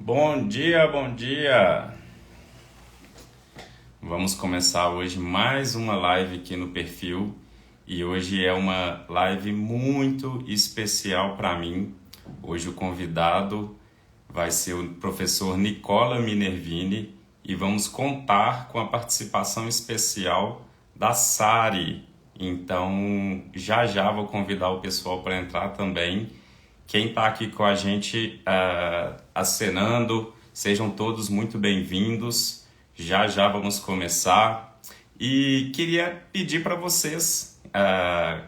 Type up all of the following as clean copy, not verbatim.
Bom dia, bom dia! Vamos começar hoje mais uma live aqui no perfil e hoje é uma live muito especial para mim. Hoje o convidado vai ser o professor Nicola Minervini e vamos contar com a participação especial da Sari. Então, já já vou convidar o pessoal para entrar também. Quem está aqui com a gente acenando, sejam todos muito bem-vindos. Já já vamos começar. E queria pedir para vocês,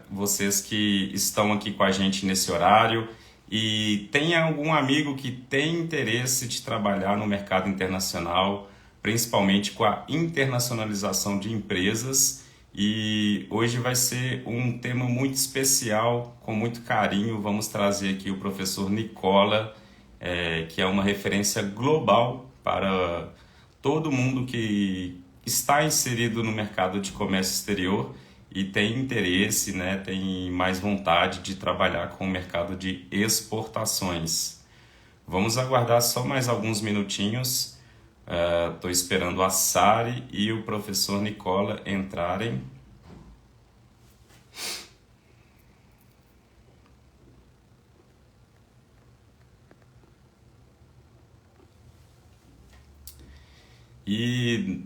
vocês que estão aqui com a gente nesse horário, e tem algum amigo que tem interesse de trabalhar no mercado internacional, principalmente com a internacionalização de empresas. E hoje vai ser um tema muito especial, com muito carinho. Vamos trazer aqui o professor Nicola, que é uma referência global para todo mundo que está inserido no mercado de comércio exterior e tem interesse, né, tem mais vontade de trabalhar com o mercado de exportações. Vamos aguardar só mais alguns minutinhos. Estou esperando a Sari e o professor Nicola entrarem. E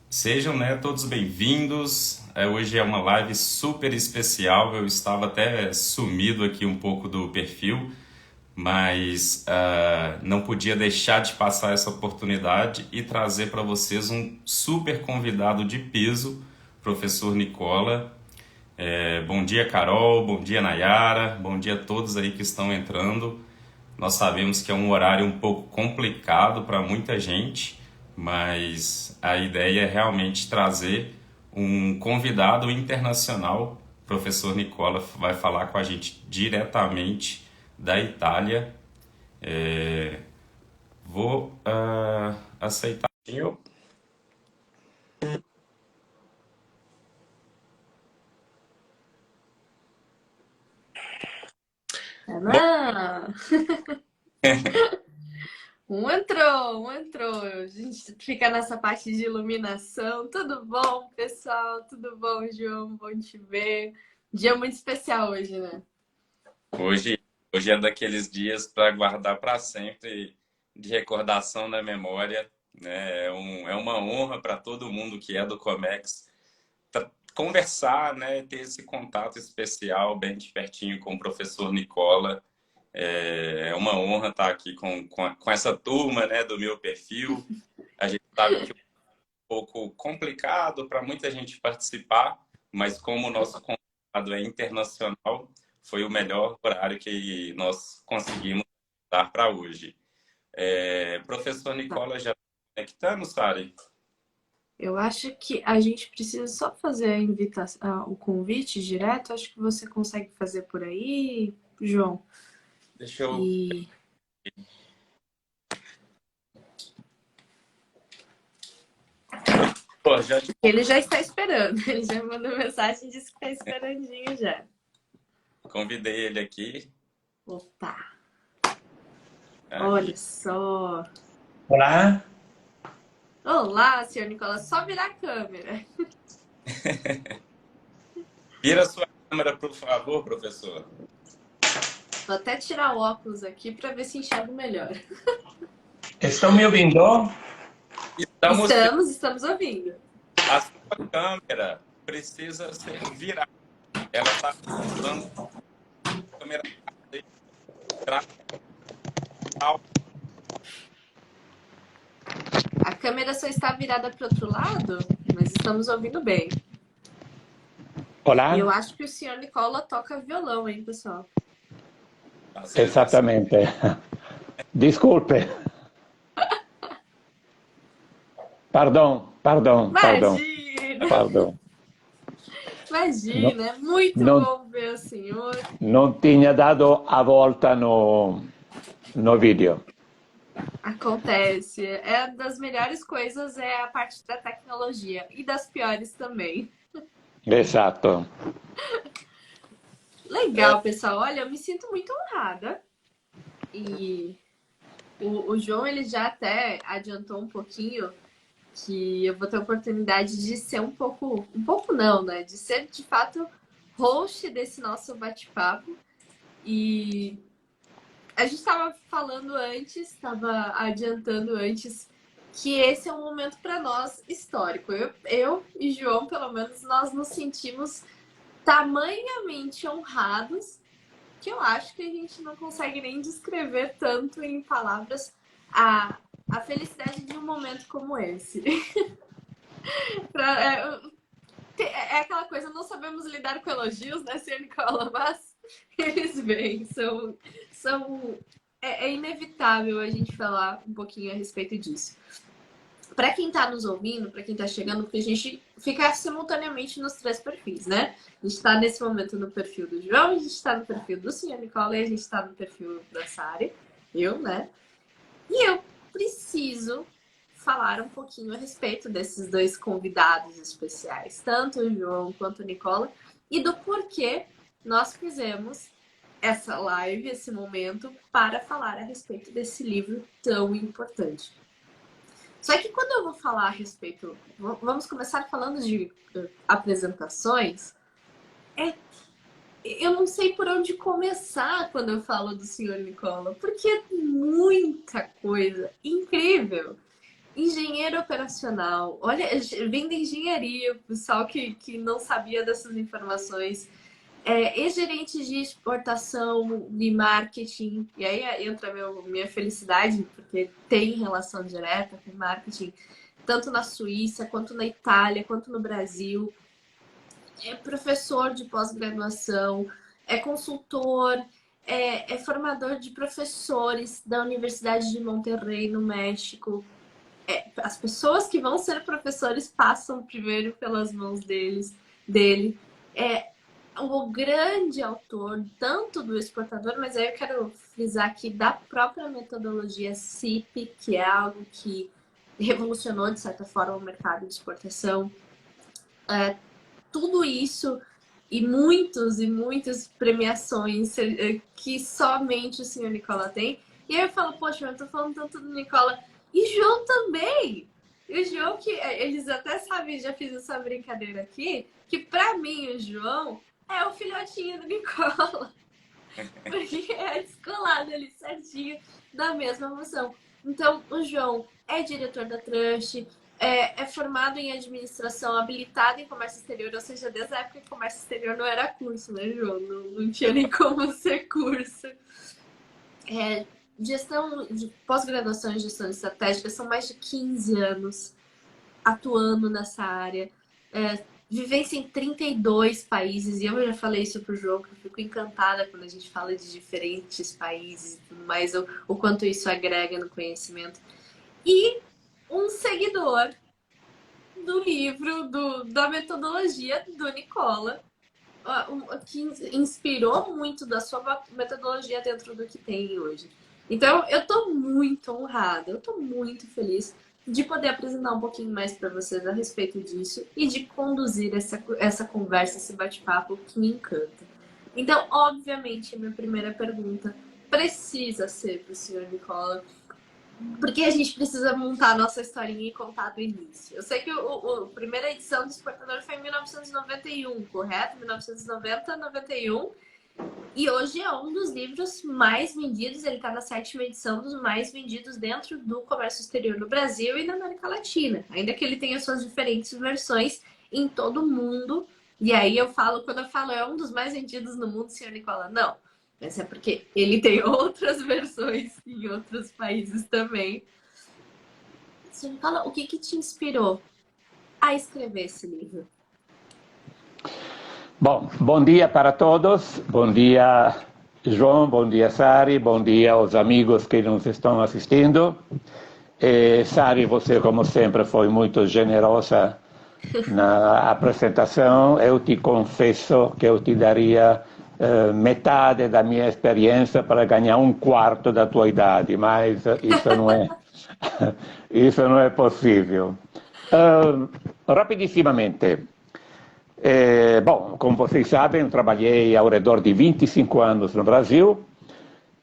sejam, né, todos bem-vindos. Hoje é uma live super especial. Eu estava até sumido aqui um pouco do perfil, mas não podia deixar de passar essa oportunidade e trazer para vocês um super convidado de peso, professor Nicola. Bom dia, Carol, bom dia, Nayara, bom dia a todos aí que estão entrando. Nós sabemos que é um horário um pouco complicado para muita gente, mas a ideia é realmente trazer um convidado internacional. O professor Nicola vai falar com a gente diretamente da Itália. Vou aceitar. Não. Um entrou. A gente fica nessa parte de iluminação. Tudo bom, pessoal? Tudo bom, João? Bom te ver. Dia muito especial hoje, né? Hoje, hoje é daqueles dias para guardar para sempre, de recordação na memória, né? É uma honra para todo mundo que é do Comex conversar, né? Ter esse contato especial bem de pertinho com o professor Nicola. É uma honra estar aqui com essa turma, né, do meu perfil. A gente sabe que é um pouco complicado para muita gente participar, mas como o nosso convidado é internacional, foi o melhor horário que nós conseguimos dar para hoje. Professor Nicola, já está conectando, Sari? Eu acho que a gente precisa só fazer a invitação, o convite direto. Acho que você consegue fazer por aí, João. Deixa eu... E Pô, ele já está esperando. Ele já mandou mensagem e disse que está esperandinho já. convidei ele aqui. Opa! Aqui. Olha só. Olá. Olá, senhor Nicolas. Só virar a câmera. Vira a sua câmera, por favor, professor. Vou até tirar o óculos aqui para ver se enxergo melhor. Estão me ouvindo? Estamos ouvindo. A sua câmera precisa ser virada. Ela está usando a câmera A câmera só está virada para o outro lado, mas estamos ouvindo bem. Olá. E eu acho que o senhor Nicola toca violão, hein, pessoal? Exatamente. Desculpe. Perdão. Imagina, é muito bom ver o senhor. Não tinha dado a volta no vídeo. Acontece. É das melhores coisas é a parte da tecnologia e das piores também. Exato. Legal, pessoal. Olha, eu me sinto muito honrada e O João, ele já até adiantou um pouquinho que eu vou ter a oportunidade de ser um pouco não, né? De ser, de fato, host desse nosso bate-papo. E a gente estava falando antes, estava adiantando antes, que esse é um momento para nós histórico. Eu e João, pelo menos, nós nos sentimos tamanhamente honrados que eu acho que a gente não consegue nem descrever tanto em palavras a felicidade de um momento como esse. É aquela coisa, não sabemos lidar com elogios, né, senhor Nicola? Mas eles vêm, é inevitável a gente falar um pouquinho a respeito disso. Para quem está nos ouvindo, para quem está chegando, porque a gente fica simultaneamente nos 3 perfis, né? A gente está nesse momento no perfil do João, a gente está no perfil do senhor Nicola e a gente está no perfil da Sari, eu, né? E eu preciso falar um pouquinho a respeito desses 2 convidados especiais, tanto o João quanto o Nicola, e do porquê nós fizemos essa live, esse momento, para falar a respeito desse livro tão importante. Só que quando eu vou falar a respeito... Vamos começar falando de apresentações. Eu não sei por onde começar quando eu falo do senhor Nicola, porque é muita coisa incrível. Engenheiro operacional, olha, vem da engenharia, o pessoal que não sabia dessas informações. Ex-gerente de exportação e marketing, e aí entra minha felicidade, porque tem relação direta com marketing, tanto na Suíça, quanto na Itália, quanto no Brasil. É professor de pós-graduação, é consultor, é formador de professores da Universidade de Monterrey, no México. As pessoas que vão ser professores passam primeiro pelas mãos dele. O grande autor, tanto do Exportador, mas aí eu quero frisar aqui da própria metodologia CIP, que é algo que revolucionou, de certa forma, o mercado de exportação. Tudo isso e muitas premiações que somente o senhor Nicola tem. E aí eu falo, poxa, eu tô falando tanto do Nicola. E João também! E o João, que eles até sabem, já fiz essa brincadeira aqui, que pra mim o João é o filhotinho do Nicola. Porque é descolado ali certinho da mesma emoção. Então, o João é diretor da Trust, é formado em administração, habilitado em comércio exterior, ou seja, desde a época que comércio exterior não era curso, né, João? Não tinha nem como ser curso. Gestão de pós-graduação em gestão estratégica, são mais de 15 anos atuando nessa área. Vivência em 32 países, e eu já falei isso pro João, que eu fico encantada quando a gente fala de diferentes países e tudo mais, o quanto isso agrega no conhecimento. E um seguidor do livro, da metodologia do Nicola, que inspirou muito da sua metodologia dentro do que tem hoje. Então, eu tô muito honrada, eu tô muito feliz de poder apresentar um pouquinho mais para vocês a respeito disso e de conduzir essa conversa, esse bate-papo que me encanta. Então, obviamente, a minha primeira pergunta precisa ser para o senhor Nicola, porque a gente precisa montar a nossa historinha e contar do início. Eu sei que a primeira edição do Exportador foi em 1991, correto? 1990, 91. E hoje é um dos livros mais vendidos, ele está na 7ª edição dos mais vendidos dentro do comércio exterior no Brasil e na América Latina. Ainda que ele tenha suas diferentes versões em todo o mundo. E aí quando eu falo é um dos mais vendidos no mundo, senhor Nicola, não. Mas é porque ele tem outras versões em outros países também. Senhor Nicola, o que te inspirou a escrever esse livro? Bom dia para todos. Bom dia, João. Bom dia, Sari. Bom dia aos amigos que nos estão assistindo. Sari, você, como sempre, foi muito generosa na apresentação. Eu te confesso que eu te daria metade da minha experiência para ganhar 1/4 da tua idade, mas isso não é possível. Rapidissimamente. Bom, como vocês sabem, trabalhei ao redor de 25 anos no Brasil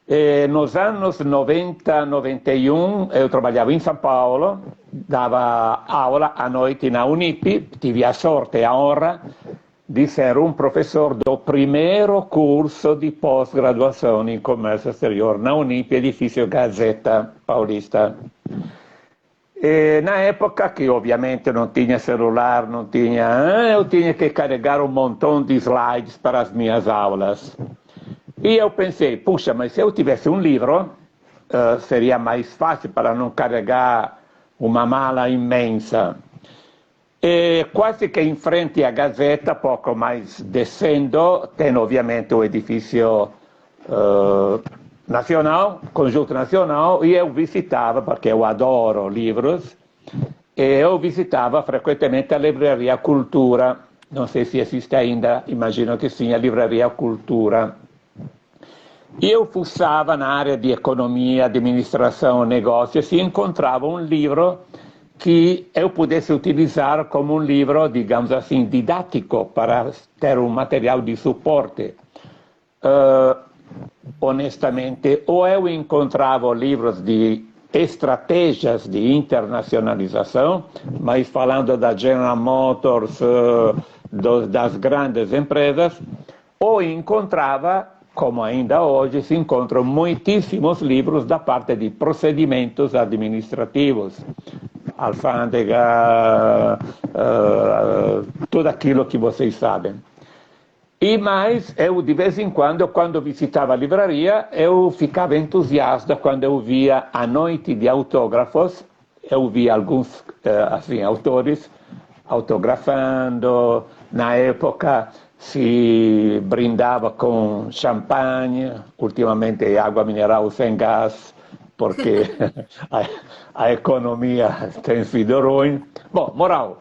E nos anos 90, 91, eu trabalhava em São Paulo, dava aula à noite na Unip, tive a sorte e a honra di ser un professor do primeiro curso di pós-graduação em comércio exterior na Unip, edifício Gazeta Paulista. E na época que ovviamente não tinha celular, não tinha, eu tinha que carregar um montão de slides para as minhas aulas. E eu pensei, puxa, mas se eu tivesse um livro, seria mais fácil para não carregar uma mala imensa. E quase que em frente à Gazeta, pouco mais descendo, tem ovviamente o edifício nacional, Conjunto Nacional, e eu visitava, porque eu adoro livros, e eu visitava frequentemente a Livraria Cultura, não sei se existe ainda, imagino que sim, a Livraria Cultura. E eu fuçava na área de economia, administração, negócios, e encontrava um livro que eu pudesse utilizar como um livro, digamos assim, didático, para ter um material de suporte. Honestamente, ou eu encontrava livros de estratégias de internacionalização, mas falando da General Motors, das grandes empresas, ou encontrava, como ainda hoje, se encontram muitíssimos livros da parte de procedimentos administrativos, alfândega, tudo aquilo que vocês sabem. E mais, eu de vez em quando visitava a livraria, eu ficava entusiasta quando eu via a noite de autógrafos, eu via alguns assim, autores autografando, na época se brindava com champanhe, ultimamente água mineral sem gás, porque a economia tem sido ruim. Bom, moral,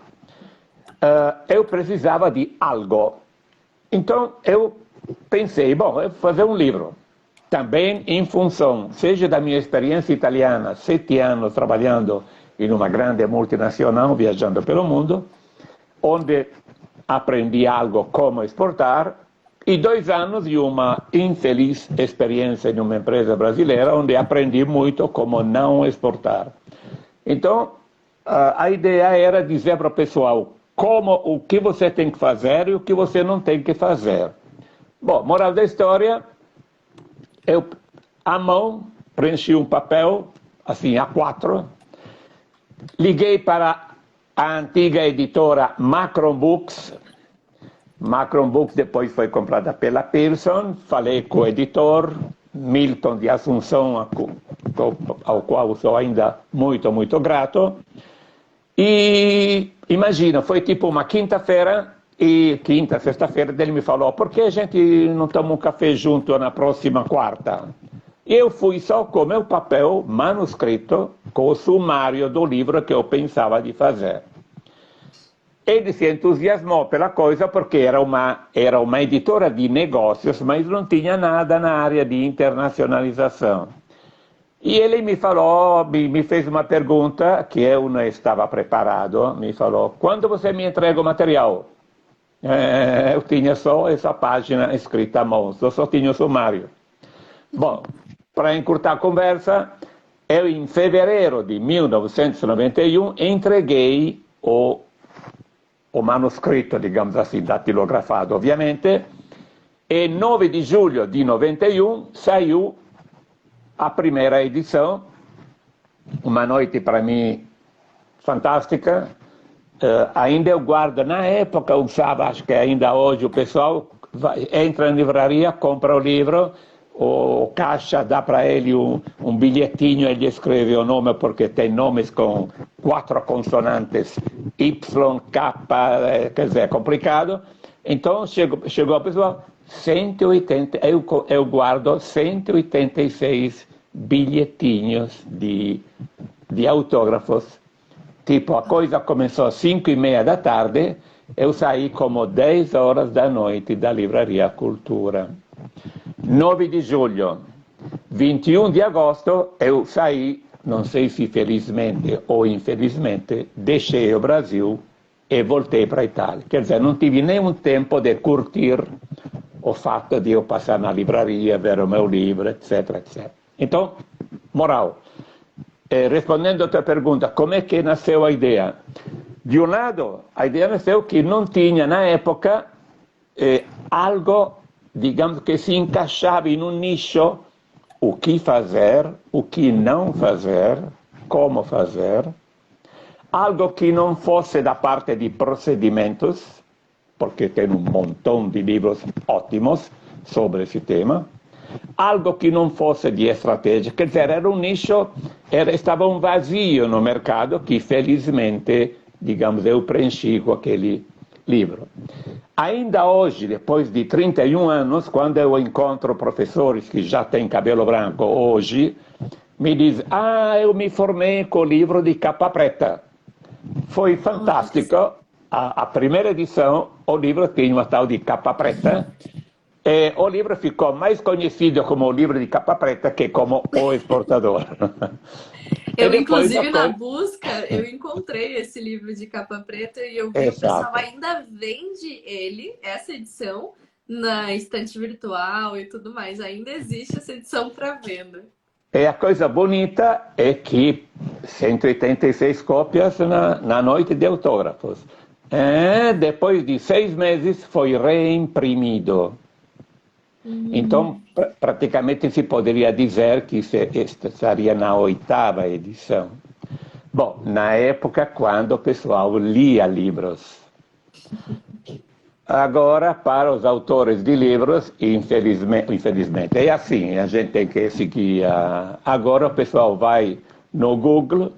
eu precisava de algo. Então eu pensei, bom, eu vou fazer um livro. Também em função, seja da minha experiência italiana, 7 anos trabalhando em uma grande multinacional, viajando pelo mundo, onde aprendi algo como exportar, e 2 anos de uma infeliz experiência em uma empresa brasileira, onde aprendi muito como não exportar. Então, a ideia era dizer para o pessoal o que você tem que fazer e o que você não tem que fazer. Bom, moral da história, eu, à mão, preenchi um papel, assim, A4, liguei para a antiga editora Macron Books. Macron Books depois foi comprada pela Pearson, falei com o editor, Milton de Assunção, ao qual sou ainda muito, muito grato. E imagina, foi tipo uma quinta-feira, e sexta-feira, ele me falou, por que a gente não toma um café junto na próxima quarta? Eu fui só com meu papel manuscrito, com o sumário do livro que eu pensava de fazer. Ele se entusiasmou pela coisa porque era uma editora de negócios, mas não tinha nada na área de internacionalização. E ele me falou, me fez uma pergunta que eu não estava preparado, me falou, quando você me entrega o material? Eu tinha só essa página escrita à mão, só tinha o sumário. Bom, para encurtar a conversa, eu em fevereiro de 1991 entreguei o manuscrito, digamos assim, datilografado, ovviamente, e 9 de julho de 91 saiu a primeira edição, uma noite para mim fantástica. Ainda eu guardo, na época eu usava, acho que ainda hoje o pessoal entra na livraria, compra o livro, o caixa dá para ele um bilhetinho, ele escreve o nome, porque tem nomes com 4 consonantes, Y, K, quer dizer, é complicado. Então chegou a pessoa, 180, eu guardo 186 bilhetinhos de autógrafos. Tipo, a coisa começou às 5:30 da tarde, eu saí como 10 horas da noite da Livraria Cultura. 9 de julho, 21 de agosto, eu saí, não sei se felizmente ou infelizmente, deixei o Brasil e voltei para a Itália. Quer dizer, não tive nenhum tempo de curtir o fato de eu passar na livraria, ver o meu livro, etc, etc. Então, moral, respondendo a tua pergunta, como é que nasceu a ideia? De um lado, a ideia nasceu que não tinha, na época, algo, digamos, que se encaixava em um nicho, o que fazer, o que não fazer, como fazer, algo que não fosse da parte de procedimentos, porque tem um montão de livros ótimos sobre esse tema, algo que não fosse de estratégia, quer dizer, era um nicho, estava um vazio no mercado que felizmente, digamos, eu preenchi com aquele livro. Ainda hoje, depois de 31 anos, quando eu encontro professores que já têm cabelo branco hoje, me dizem, eu me formei com o livro de capa preta. Foi fantástico. A primeira edição, o livro tinha uma tal de capa preta, e o livro ficou mais conhecido como o livro de capa preta que como O Exportador. Eu, inclusive, na busca, eu encontrei esse livro de capa preta e eu vi o pessoal ainda vende ele, essa edição, na estante virtual e tudo mais. Ainda existe essa edição para venda. E a coisa bonita é que 186 cópias na noite de autógrafos. Depois de 6 meses foi reimprimido. Então, praticamente se poderia dizer que esta estaria na 8ª edição. Bom, na época quando o pessoal lia livros. Agora, para os autores de livros, infelizmente, é assim, a gente tem que seguir. Agora o pessoal vai no Google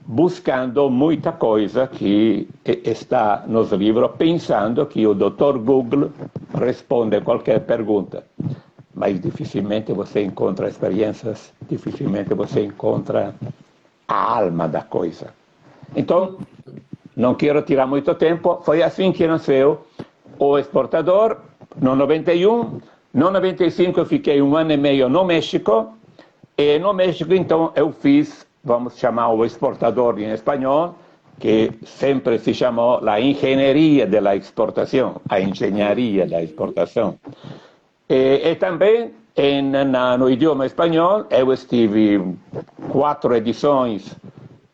buscando muita coisa que está nos livros, pensando que o Dr. Google responde a qualquer pergunta. Mas dificilmente você encontra experiências, dificilmente você encontra a alma da coisa. Então, não quero tirar muito tempo, foi assim que nasceu O Exportador, no 91. No 95 eu fiquei 1 ano e meio no México, e no México então eu fiz, vamos chamar O Exportador em espanhol, que sempre se chamou a Engenharia da Exportação, a Engenharia da Exportação. E também no idioma espanhol eu estive 4 edições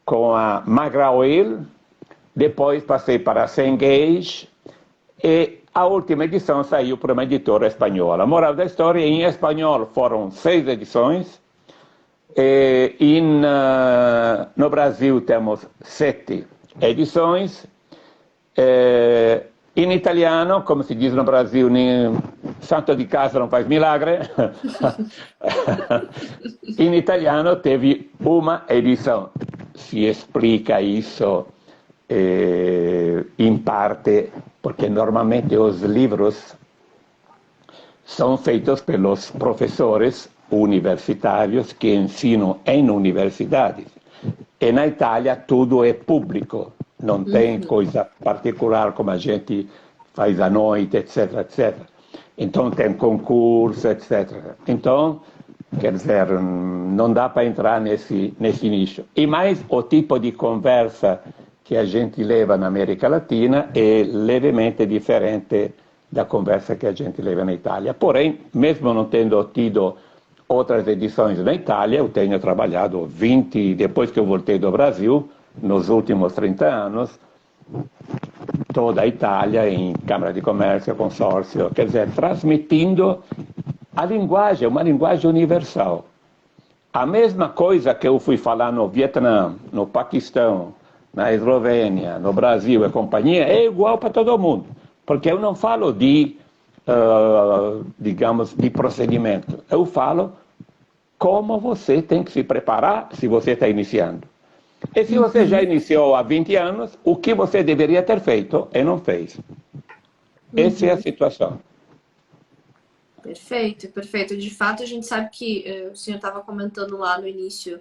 com a Magra Oil, depois passei para a Cengage e a última edição saiu para uma editora espanhola. A moral da história, em espanhol foram 6 edições, no Brasil temos 7 edições, em italiano, como se diz no Brasil, santo de casa não faz milagre, em italiano teve uma edição. Se explica isso em parte porque normalmente os livros são feitos pelos professores universitários que ensinam em universidades. E na Itália tudo é público, não tem coisa particular como a gente faz à noite, etc, etc. Então tem concurso, etc. Então, quer dizer, não dá para entrar nesse nicho. E mais o tipo de conversa que a gente leva na América Latina é levemente diferente da conversa que a gente leva na Itália. Porém, mesmo não tendo tido outras edições na Itália, eu tenho trabalhado depois que eu voltei do Brasil, nos últimos 30 anos, toda a Itália em Câmara de Comércio, consórcio, quer dizer, transmitindo a linguagem, uma linguagem universal. A mesma coisa que eu fui falar no Vietnã, no Paquistão, na Eslovênia, no Brasil e companhia, é igual para todo mundo. Porque eu não falo digamos, de procedimento. Eu falo como você tem que se preparar se você está iniciando. E se você já iniciou há 20 anos, o que você deveria ter feito e não fez. Essa é a situação. Perfeito, perfeito. De fato, a gente sabe que o senhor estava comentando lá no início,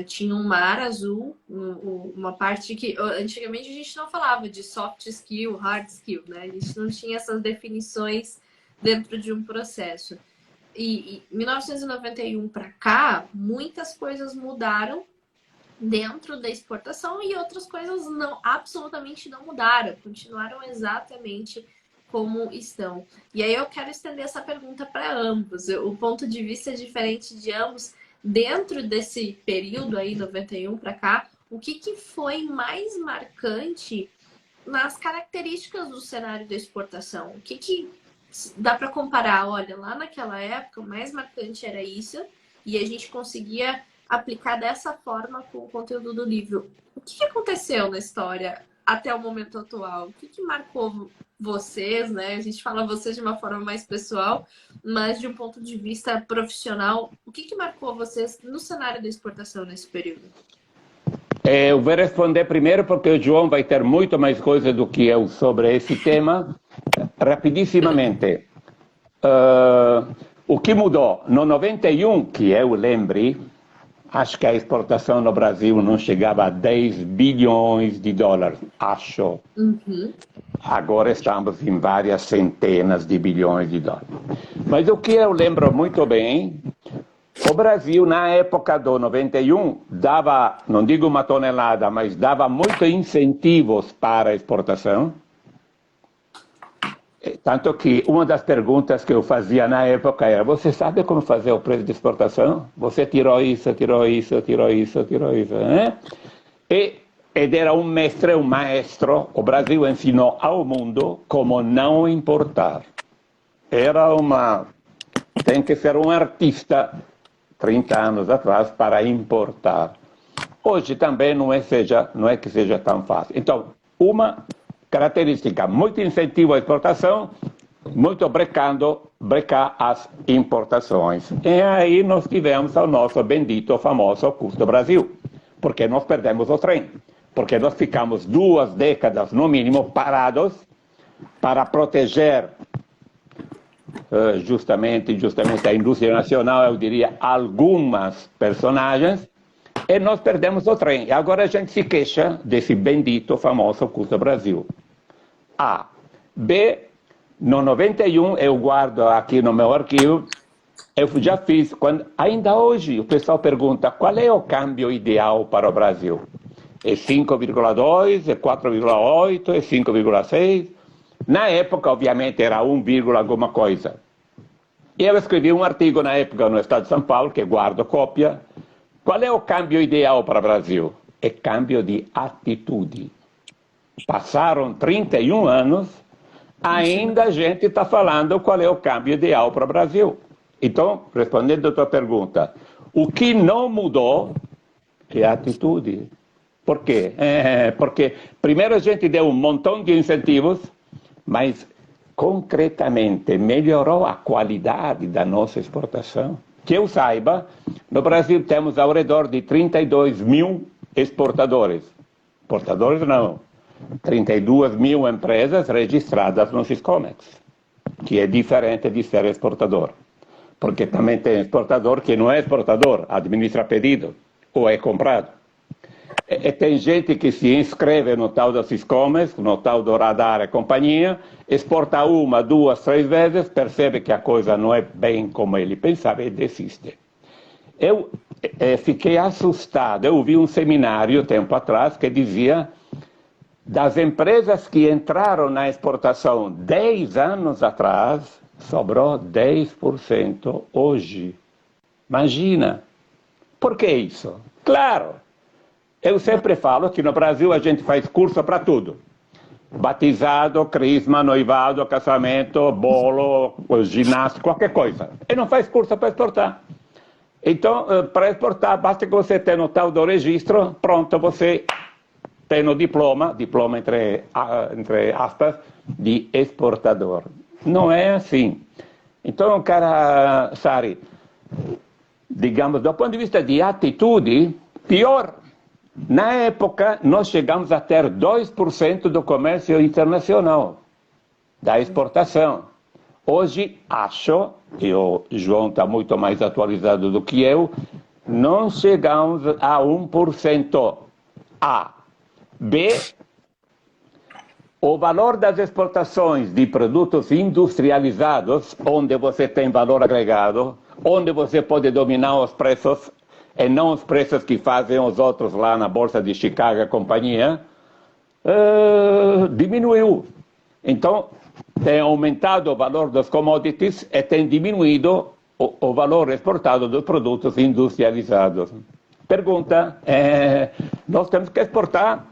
tinha um mar azul, uma parte que antigamente a gente não falava de soft skill, hard skill, né? A gente não tinha essas definições dentro de um processo. E 1991 para cá, muitas coisas mudaram dentro da exportação e outras coisas absolutamente não mudaram, continuaram exatamente como estão. E aí eu quero estender essa pergunta para ambos. O ponto de vista é diferente de ambos. Dentro desse período aí, 91 para cá, o que foi mais marcante nas características do cenário da exportação? O que dá para comparar? Olha, lá naquela época, o mais marcante era isso, e a gente conseguia aplicar dessa forma com o conteúdo do livro. O que aconteceu na história até o momento atual? O que marcou vocês, né? A gente fala vocês de uma forma mais pessoal, mas de um ponto de vista profissional, o que marcou vocês no cenário da exportação nesse período? Eu vou responder primeiro porque o João vai ter muito mais coisa do que eu sobre esse tema. Rapidissimamente, o que mudou? No 91, que eu lembre, acho que a exportação no Brasil não chegava a 10 bilhões de dólares, acho. Agora estamos em várias centenas de bilhões de dólares. Mas o que eu lembro muito bem, o Brasil, na época do 91, dava, não digo uma tonelada, mas dava muitos incentivos para a exportação. Tanto que uma das perguntas que eu fazia na época era: você sabe como fazer o preço de exportação? Você tirou isso, tirou isso, tirou isso, tirou isso. Né? Ed era um mestre, um maestro. O Brasil ensinou ao mundo como não importar. Tem que ser um artista 30 anos atrás para importar. Hoje também não é que seja tão fácil. Então, uma característica: muito incentivo à exportação, muito brecar as importações. E aí nós tivemos o nosso bendito, famoso custo Brasil, porque nós perdemos o trem, porque nós ficamos 2 décadas, no mínimo, parados para proteger justamente a indústria nacional, eu diria, algumas personagens, e nós perdemos o trem. E agora a gente se queixa desse bendito, famoso custo Brasil. A. B. No 91, eu guardo aqui no meu arquivo, eu já fiz, ainda hoje o pessoal pergunta qual é o câmbio ideal para o Brasil. É 5,2, é 4,8, é 5,6. Na época, obviamente, era 1, alguma coisa. E eu escrevi um artigo na época no Estado de São Paulo, que guardo cópia. Qual é o câmbio ideal para o Brasil? É câmbio de atitude. Passaram 31 anos, ainda a gente está falando qual é o câmbio ideal para o Brasil. Então, respondendo a tua pergunta, o que não mudou é a atitude. Por quê? Porque primeiro a gente deu um montão de incentivos, mas concretamente melhorou a qualidade da nossa exportação. Que eu saiba, no Brasil temos ao redor de 32 mil exportadores. Exportadores não. 32 mil empresas registradas no Siscomex, que é diferente de ser exportador. Porque também tem exportador que não é exportador, administra pedido ou é comprado. E tem gente que se inscreve no tal do Siscomex, no tal do Radar e companhia, exporta 1, 2, 3 vezes, percebe que a coisa não é bem como ele pensava e desiste. Eu fiquei assustado. Eu vi um seminário tempo atrás que dizia: das empresas que entraram na exportação 10 anos atrás, sobrou 10% hoje. Imagina. Por que isso? Claro, eu sempre falo que no Brasil a gente faz curso para tudo. Batizado, crisma, noivado, casamento, bolo, ginástica, qualquer coisa. E não faz curso para exportar. Então, para exportar, basta que você tenha o tal do registro, pronto, você tem o diploma entre aspas, de exportador. Não é assim. Então, cara, Sari, digamos, do ponto de vista de atitude, pior. Na época, nós chegamos a ter 2% do comércio internacional, da exportação. Hoje, acho, e o João está muito mais atualizado do que eu, não chegamos a 1%. A. B. O valor das exportações de produtos industrializados, onde você tem valor agregado, onde você pode dominar os preços, e não os preços que fazem os outros lá na Bolsa de Chicago e companhia, diminuiu. Então, tem aumentado o valor das commodities e tem diminuído o valor exportado dos produtos industrializados. Pergunta, nós temos que exportar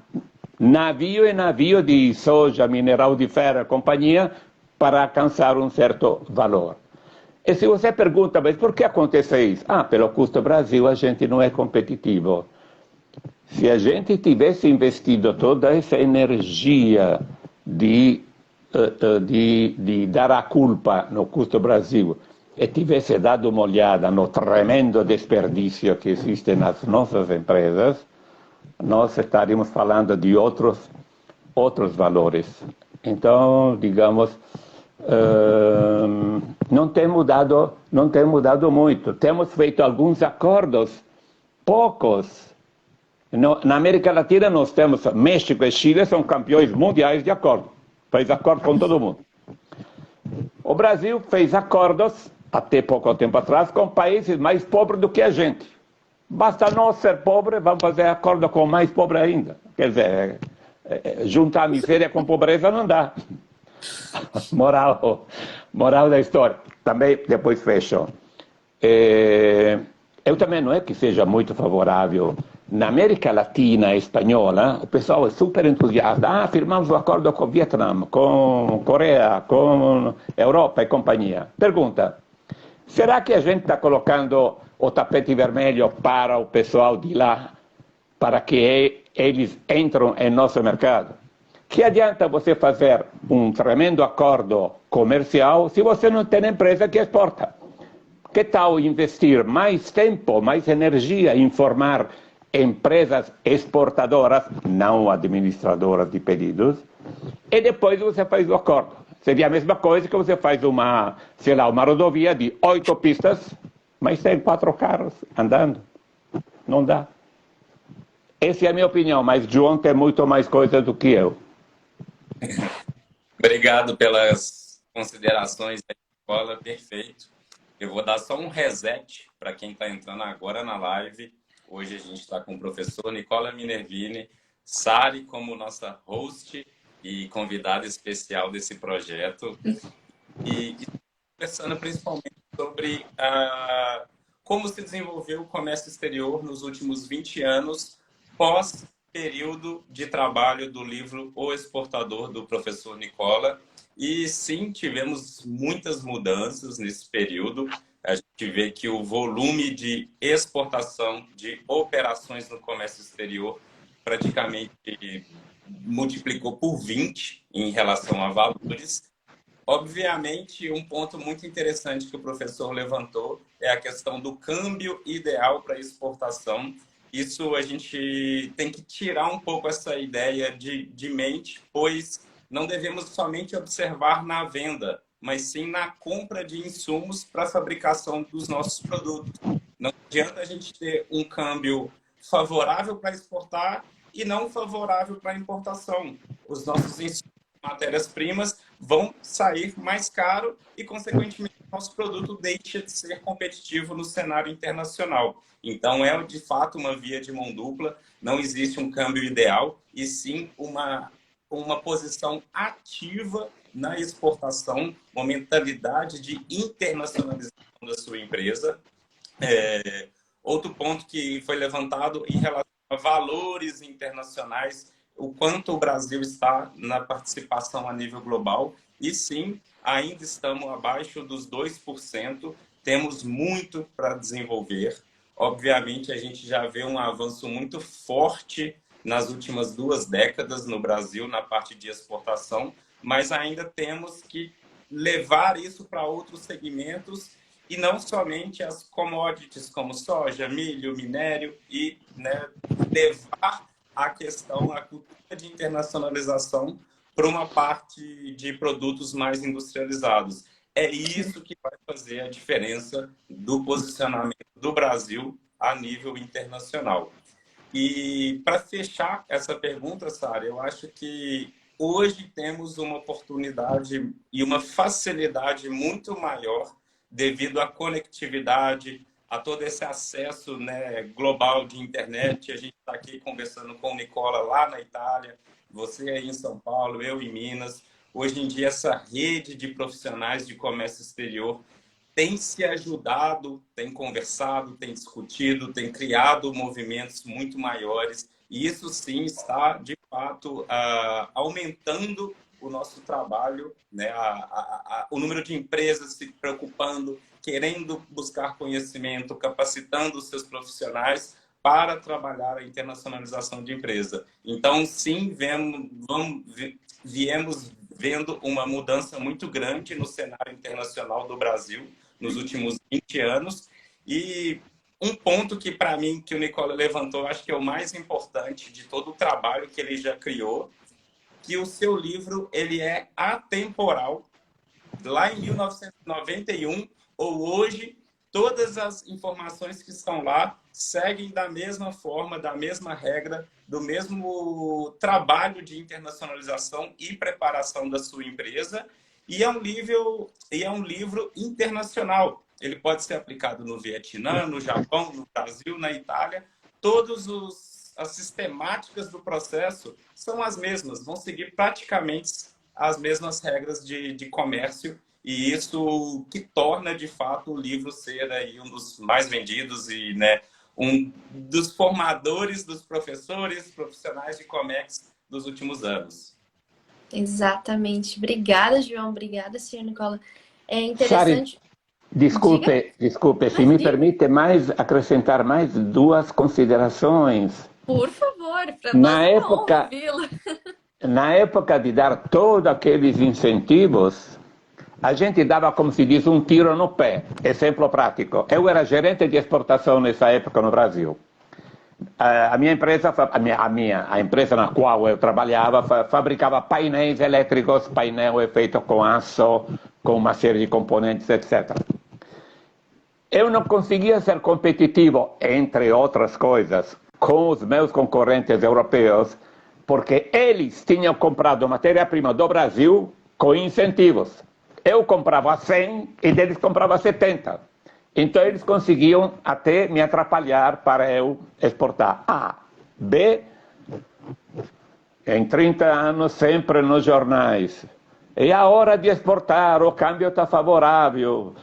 navio e navio de soja, mineral de ferro e companhia para alcançar um certo valor. E se você pergunta, mas por que acontece isso? Pelo custo Brasil a gente não é competitivo. Se a gente tivesse investido toda essa energia de dar a culpa no custo Brasil e tivesse dado uma olhada no tremendo desperdício que existe nas nossas empresas, nós estaríamos falando de outros valores. Então, digamos, não tem mudado muito. Temos feito alguns acordos, poucos. Na América Latina nós temos México e Chile, são campeões mundiais de acordo. Fez acordo com todo mundo. O Brasil fez acordos, até pouco tempo atrás, com países mais pobres do que a gente. Basta nós ser pobres, vamos fazer acordo com mais pobre ainda. Quer dizer, juntar a miséria com pobreza não dá. Moral da história. Também, depois fecho. Eu também não é que seja muito favorável. Na América Latina e espanhola, o pessoal é super entusiasta. Firmamos um acordo com o Vietnã, com Coreia, com Europa e companhia. Pergunta, será que a gente está colocando o tapete vermelho para o pessoal de lá, para que eles entrem em nosso mercado? Que adianta você fazer um tremendo acordo comercial se você não tem empresa que exporta? Que tal investir mais tempo, mais energia em formar empresas exportadoras, não administradoras de pedidos, e depois você faz o acordo? Seria a mesma coisa que você faz uma rodovia de 8 pistas, mas tem 4 carros andando. Não dá. Essa é a minha opinião, mas João tem muito mais coisa do que eu. Obrigado pelas considerações da escola, perfeito. Eu vou dar só um reset para quem está entrando agora na live. Hoje a gente está com o professor Nicola Minervini, Sari como nossa host e convidada especial desse projeto. E conversando principalmente sobre como se desenvolveu o comércio exterior nos últimos 20 anos, pós-período de trabalho do livro O Exportador, do professor Nicola. E sim, tivemos muitas mudanças nesse período. A gente vê que o volume de exportação de operações no comércio exterior praticamente multiplicou por 20 em relação a valores. Obviamente, um ponto muito interessante que o professor levantou é a questão do câmbio ideal para exportação. Isso a gente tem que tirar um pouco essa ideia de mente, pois não devemos somente observar na venda, mas sim na compra de insumos para a fabricação dos nossos produtos. Não adianta a gente ter um câmbio favorável para exportar e não favorável para importação. Os nossos insumos, matérias-primas, vão sair mais caro e, consequentemente, o nosso produto deixa de ser competitivo no cenário internacional. Então, é de fato uma via de mão dupla, não existe um câmbio ideal, e sim uma posição ativa na exportação, uma mentalidade de internacionalização da sua empresa. Outro ponto que foi levantado em relação a valores internacionais, o quanto o Brasil está na participação a nível global, e sim, ainda estamos abaixo dos 2%, temos muito para desenvolver. Obviamente, a gente já vê um avanço muito forte nas últimas 2 décadas no Brasil, na parte de exportação, mas ainda temos que levar isso para outros segmentos e não somente as commodities como soja, milho, minério, e levar a questão, a cultura de internacionalização para uma parte de produtos mais industrializados. É isso que vai fazer a diferença do posicionamento do Brasil a nível internacional. E para fechar essa pergunta, Sara, eu acho que hoje temos uma oportunidade e uma facilidade muito maior devido à conectividade, a todo esse acesso global de internet. A gente está aqui conversando com o Nicola lá na Itália, você aí em São Paulo, eu em Minas. Hoje em dia, essa rede de profissionais de comércio exterior tem se ajudado, tem conversado, tem discutido, tem criado movimentos muito maiores. E isso sim está, de fato, aumentando o nosso trabalho, né? O número de empresas se preocupando, querendo buscar conhecimento, capacitando os seus profissionais para trabalhar a internacionalização de empresa. Então, sim, viemos vendo uma mudança muito grande no cenário internacional do Brasil nos últimos 20 anos. E um ponto que, para mim, que o Nicola levantou, acho que é o mais importante de todo o trabalho que ele já criou, que o seu livro ele é atemporal. Lá em 1991 ou hoje, todas as informações que estão lá seguem da mesma forma, da mesma regra, do mesmo trabalho de internacionalização e preparação da sua empresa. E é um livro internacional. Ele pode ser aplicado no Vietnã, no Japão, no Brasil, na Itália. As sistemáticas do processo são as mesmas, vão seguir praticamente as mesmas regras de comércio, e isso que torna, de fato, o livro ser aí um dos mais vendidos e, né, um dos formadores dos profissionais de comércio dos últimos anos. Exatamente. Obrigada, João. Obrigada, senhor Nicola. É interessante... Sari, desculpe, se me permite acrescentar mais duas considerações. Por favor, para nós é uma honra ouvi-lo. Na época de dar todos aqueles incentivos, a gente dava, como se diz, um tiro no pé. Exemplo prático. Eu era gerente de exportação nessa época no Brasil. A minha empresa, a empresa na qual eu trabalhava, fabricava painéis elétricos, painel é feito com aço, com uma série de componentes, etc. Eu não conseguia ser competitivo, entre outras coisas, com os meus concorrentes europeus, porque eles tinham comprado matéria-prima do Brasil com incentivos. Eu comprava 100 e eles compravam 70. Então eles conseguiam até me atrapalhar para eu exportar. A. B. Em 30 anos, sempre nos jornais. É a hora de exportar, o câmbio está favorável.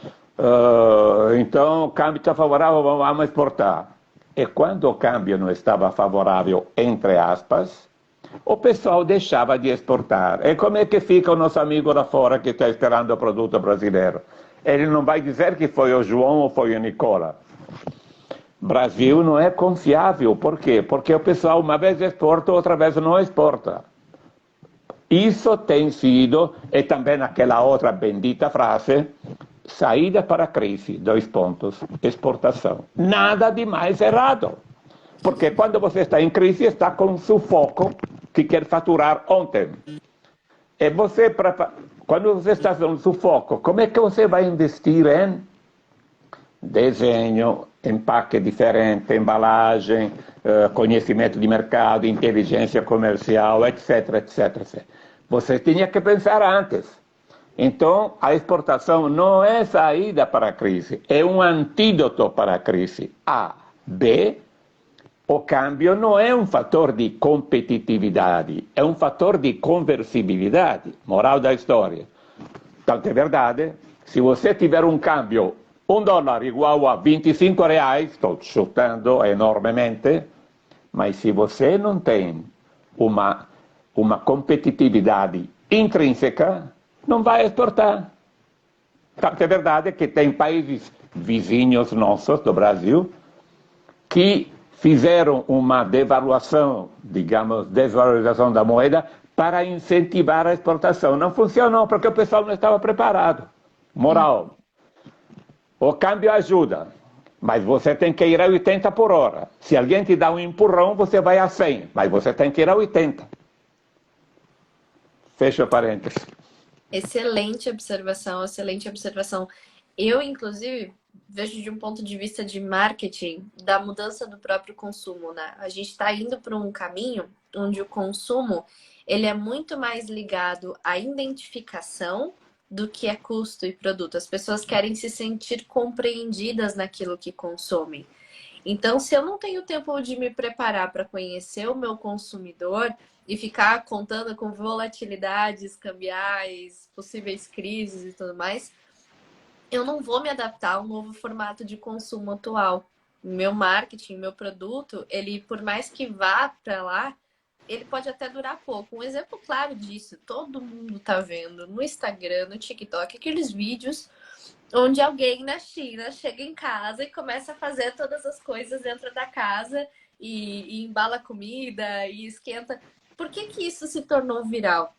Então o câmbio está favorável, vamos exportar. E quando o câmbio não estava favorável, entre aspas, o pessoal deixava de exportar. E como é que fica o nosso amigo lá fora que está esperando o produto brasileiro? Ele não vai dizer que foi o João ou foi o Nicola. Brasil não é confiável. Por quê? Porque o pessoal uma vez exporta, outra vez não exporta. Isso tem sido, e também aquela outra bendita frase, saída para a crise, : exportação. Nada de mais errado. Porque quando você está em crise, está com um sufoco que quer faturar ontem. E você, quando você está com um sufoco, como é que você vai investir em desenho, empaque diferente, embalagem, conhecimento de mercado, inteligência comercial, etc, etc, etc. Você tinha que pensar antes. Então, a exportação não é saída para a crise, é um antídoto para a crise. A. B. O câmbio não é um fator de competitividade, é um fator de conversibilidade. Moral da história. Tanto é verdade, se você tiver um câmbio, $1 igual a R$ 25, estou chutando enormemente, mas se você não tem uma competitividade intrínseca, não vai exportar. Tanto é verdade que tem países vizinhos nossos do Brasil que fizeram uma devaluação, digamos, desvalorização da moeda para incentivar a exportação. Não funcionou porque o pessoal não estava preparado. Moral, o câmbio ajuda, mas você tem que ir a 80 por hora. Se alguém te dá um empurrão, você vai a 100, mas você tem que ir a 80. Fecha parênteses. Excelente observação, excelente observação. Eu, inclusive, vejo de um ponto de vista de marketing da mudança do próprio consumo, né? A gente está indo para um caminho onde o consumo ele é muito mais ligado à identificação do que a custo e produto. As pessoas querem se sentir compreendidas naquilo que consomem. Então, se eu não tenho tempo de me preparar para conhecer o meu consumidor e ficar contando com volatilidades cambiais, possíveis crises e tudo mais, eu não vou me adaptar ao novo formato de consumo atual. Meu marketing, meu produto, ele, por mais que vá para lá, ele pode até durar pouco. Um exemplo claro disso, todo mundo tá vendo no Instagram, no TikTok, aqueles vídeos onde alguém na China chega em casa e começa a fazer todas as coisas dentro da casa e embala comida e esquenta. Por que que isso se tornou viral?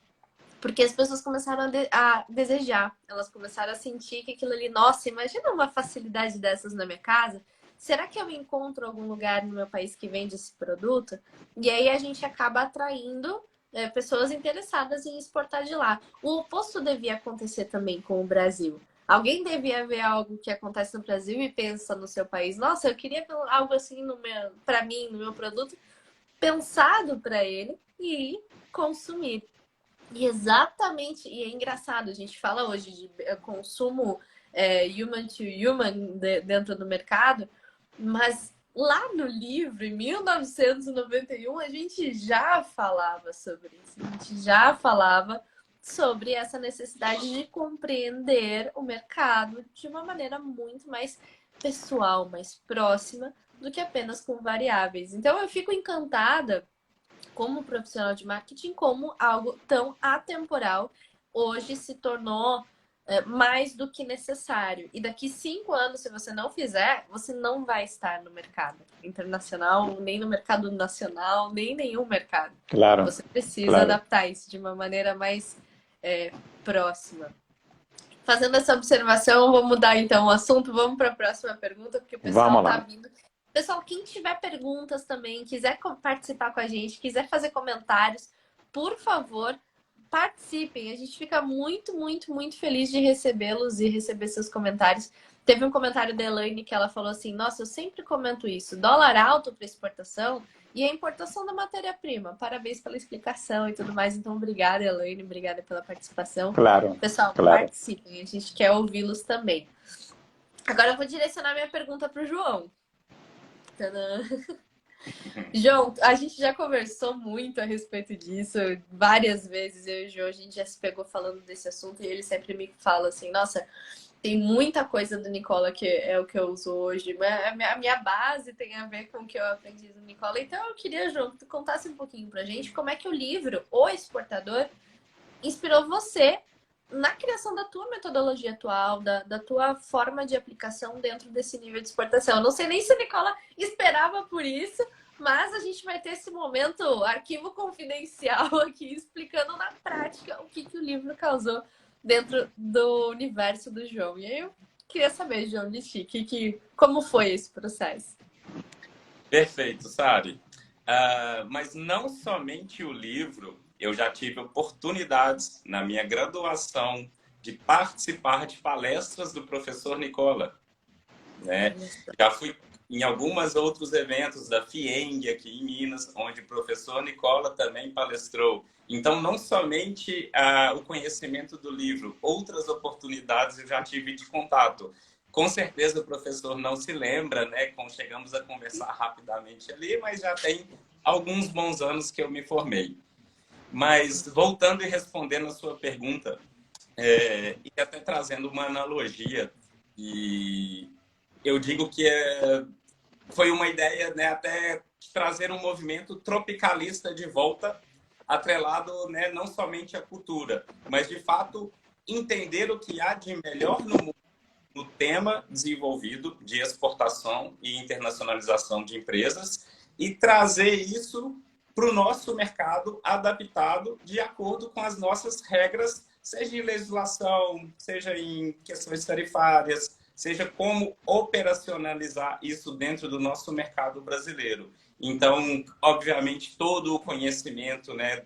Porque as pessoas começaram a desejar, elas começaram a sentir que aquilo ali, nossa, imagina uma facilidade dessas na minha casa. Será que eu encontro algum lugar no meu país que vende esse produto? E aí a gente acaba atraindo pessoas interessadas em exportar de lá. O oposto devia acontecer também com o Brasil. Alguém devia ver algo que acontece no Brasil e pensa no seu país, nossa, eu queria algo assim para mim, no meu produto, pensado para ele e consumir. E exatamente, e é engraçado, a gente fala hoje de consumo human to human dentro do mercado, mas lá no livro, em 1991, a gente já falava sobre isso, a gente já falava sobre essa necessidade de compreender o mercado de uma maneira muito mais pessoal, mais próxima do que apenas com variáveis. Então eu fico encantada como profissional de marketing, como algo tão atemporal, hoje se tornou mais do que necessário. E daqui 5 anos, se você não fizer, você não vai estar no mercado internacional, nem no mercado nacional, nem em nenhum mercado. Claro, Você precisa claro. adaptar isso de uma maneira mais próxima. Fazendo essa observação, vou mudar então o assunto, vamos para a próxima pergunta, porque o pessoal está vindo. Pessoal, quem tiver perguntas também, quiser participar com a gente, quiser fazer comentários, por favor, participem. A gente fica muito, muito, muito feliz de recebê-los e receber seus comentários. Teve um comentário da Elaine que ela falou assim, nossa, eu sempre comento isso, dólar alto para exportação e a importação da matéria-prima. Parabéns pela explicação e tudo mais. Então, obrigada, Elaine, obrigada pela participação. Claro. Pessoal, participem, a gente quer ouvi-los também. Agora eu vou direcionar minha pergunta para o João. Tadã. João, a gente já conversou muito a respeito disso várias vezes. Eu e o João, a gente já se pegou falando desse assunto e ele sempre me fala assim, nossa, tem muita coisa do Nicola que é o que eu uso hoje, mas a minha base tem a ver com o que eu aprendi do Nicola. Então eu queria, João, que tu contasse um pouquinho pra gente como é que o livro O Exportador inspirou você na criação da tua metodologia atual, da tua forma de aplicação dentro desse nível de exportação. Eu não sei nem se o Nicola esperava por isso, mas a gente vai ter esse momento, arquivo confidencial aqui, explicando na prática o que o livro causou dentro do universo do João. E aí eu queria saber, João, de ti, como foi esse processo? Perfeito, Sari. Mas não somente o livro, eu já tive oportunidades na minha graduação de participar de palestras do professor Nicola, né? Já fui em alguns outros eventos da FIENG aqui em Minas, onde o professor Nicola também palestrou. Então, não somente o conhecimento do livro, outras oportunidades eu já tive de contato. Com certeza o professor não se lembra, né? Chegamos a conversar rapidamente ali, mas já tem alguns bons anos que eu me formei. Mas, voltando e respondendo a sua pergunta, e até trazendo uma analogia, e eu digo que foi uma ideia, né, até trazer um movimento tropicalista de volta, atrelado, né, não somente à cultura, mas, de fato, entender o que há de melhor no mundo no tema desenvolvido de exportação e internacionalização de empresas e trazer isso para o nosso mercado adaptado de acordo com as nossas regras, seja em legislação, seja em questões tarifárias, seja como operacionalizar isso dentro do nosso mercado brasileiro. Então, obviamente, todo o conhecimento, né,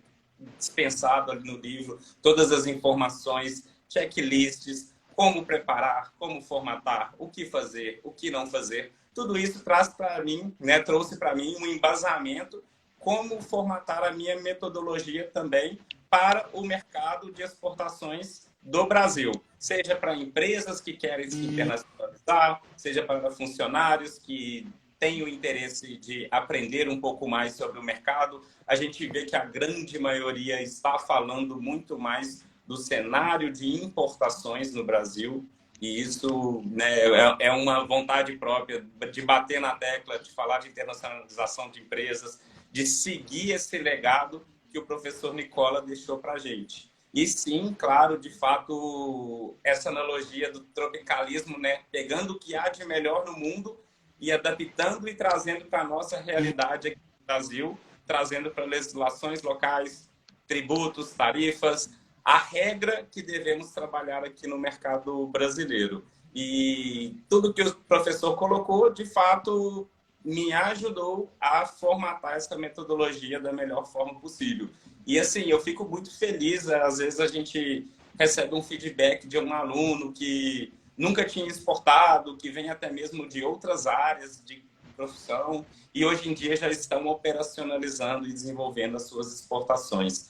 dispensado ali no livro, todas as informações, checklists, como preparar, como formatar, o que fazer, o que não fazer, tudo isso traz para mim, né, trouxe para mim um embasamento como formatar a minha metodologia também para o mercado de exportações do Brasil, seja para empresas que querem se internacionalizar, seja para funcionários que têm o interesse de aprender um pouco mais sobre o mercado, a gente vê que a grande maioria está falando muito mais do cenário de importações no Brasil. E isso, né, é uma vontade própria de bater na tecla, de falar de internacionalização de empresas, de seguir esse legado que o professor Nicola deixou para a gente. E sim, claro, de fato, essa analogia do tropicalismo, né, pegando o que há de melhor no mundo e adaptando e trazendo para a nossa realidade aqui no Brasil, trazendo para legislações locais, tributos, tarifas, a regra que devemos trabalhar aqui no mercado brasileiro. E tudo que o professor colocou, de fato, me ajudou a formatar essa metodologia da melhor forma possível. E assim, eu fico muito feliz, às vezes a gente recebe um feedback de um aluno que nunca tinha exportado, que vem até mesmo de outras áreas de profissão, e hoje em dia já estão operacionalizando e desenvolvendo as suas exportações.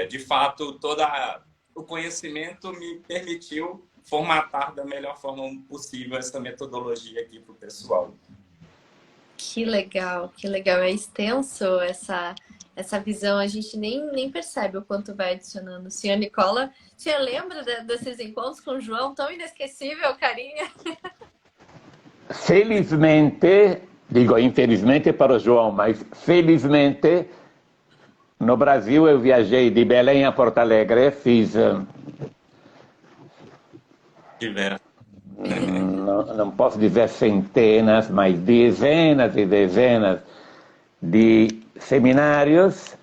De fato, todo o conhecimento me permitiu formatar da melhor forma possível essa metodologia aqui para o pessoal. Que legal, que legal. É extenso essa visão, a gente nem percebe o quanto vai adicionando. Senhor Nicola, você lembra desses encontros com o João tão inesquecível, carinha? Felizmente, digo infelizmente para o João, mas felizmente no Brasil eu viajei de Belém a Porto Alegre, fiz não posso dizer centenas, mas dezenas e dezenas de seminários.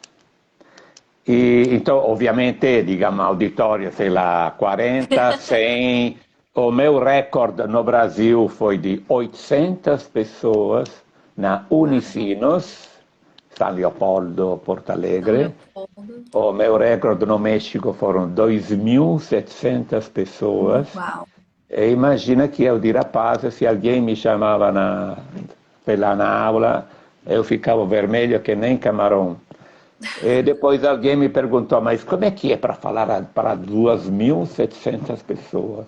E então, obviamente, digamos, auditório, sei lá, 40, 100. O meu recorde no Brasil foi de 800 pessoas na Unicinos, São Leopoldo, Porto Alegre. O meu recorde no México foram 2.700 pessoas. Uau. E imagina que eu, de rapaz, se alguém me chamava lá na aula, eu ficava vermelho que nem camarão. E depois alguém me perguntou, mas como é que é para falar para 2.700 pessoas?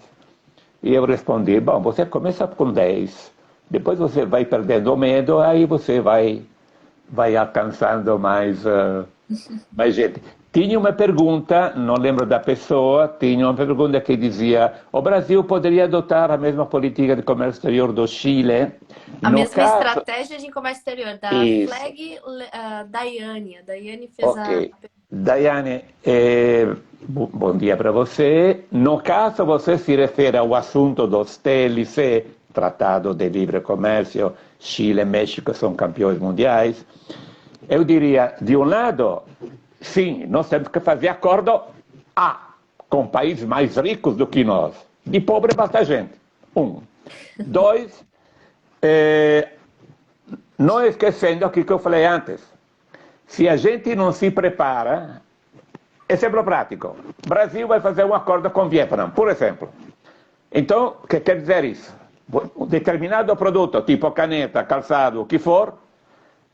E eu respondi, bom, você começa com 10, depois você vai perdendo o medo, aí você vai alcançando mais gente. Tinha uma pergunta, não lembro da pessoa, tinha uma pergunta que dizia, o Brasil poderia adotar a mesma política de comércio exterior do Chile? A mesma estratégia de comércio exterior, da Isso. Flag Daiane. A Daiane fez Daiane, bom dia para você. No caso, você se refere ao assunto dos TLC, Tratado de Livre Comércio, Chile e México são campeões mundiais. Eu diria, de um lado, sim, nós temos que fazer acordo com países mais ricos do que nós. De pobre basta gente. 1. 2, não esquecendo aquilo que eu falei antes. Se a gente não se prepara, exemplo prático, o Brasil vai fazer um acordo com o Vietnã, por exemplo. Então, o que quer dizer isso? Um determinado produto, tipo caneta, calçado, o que for,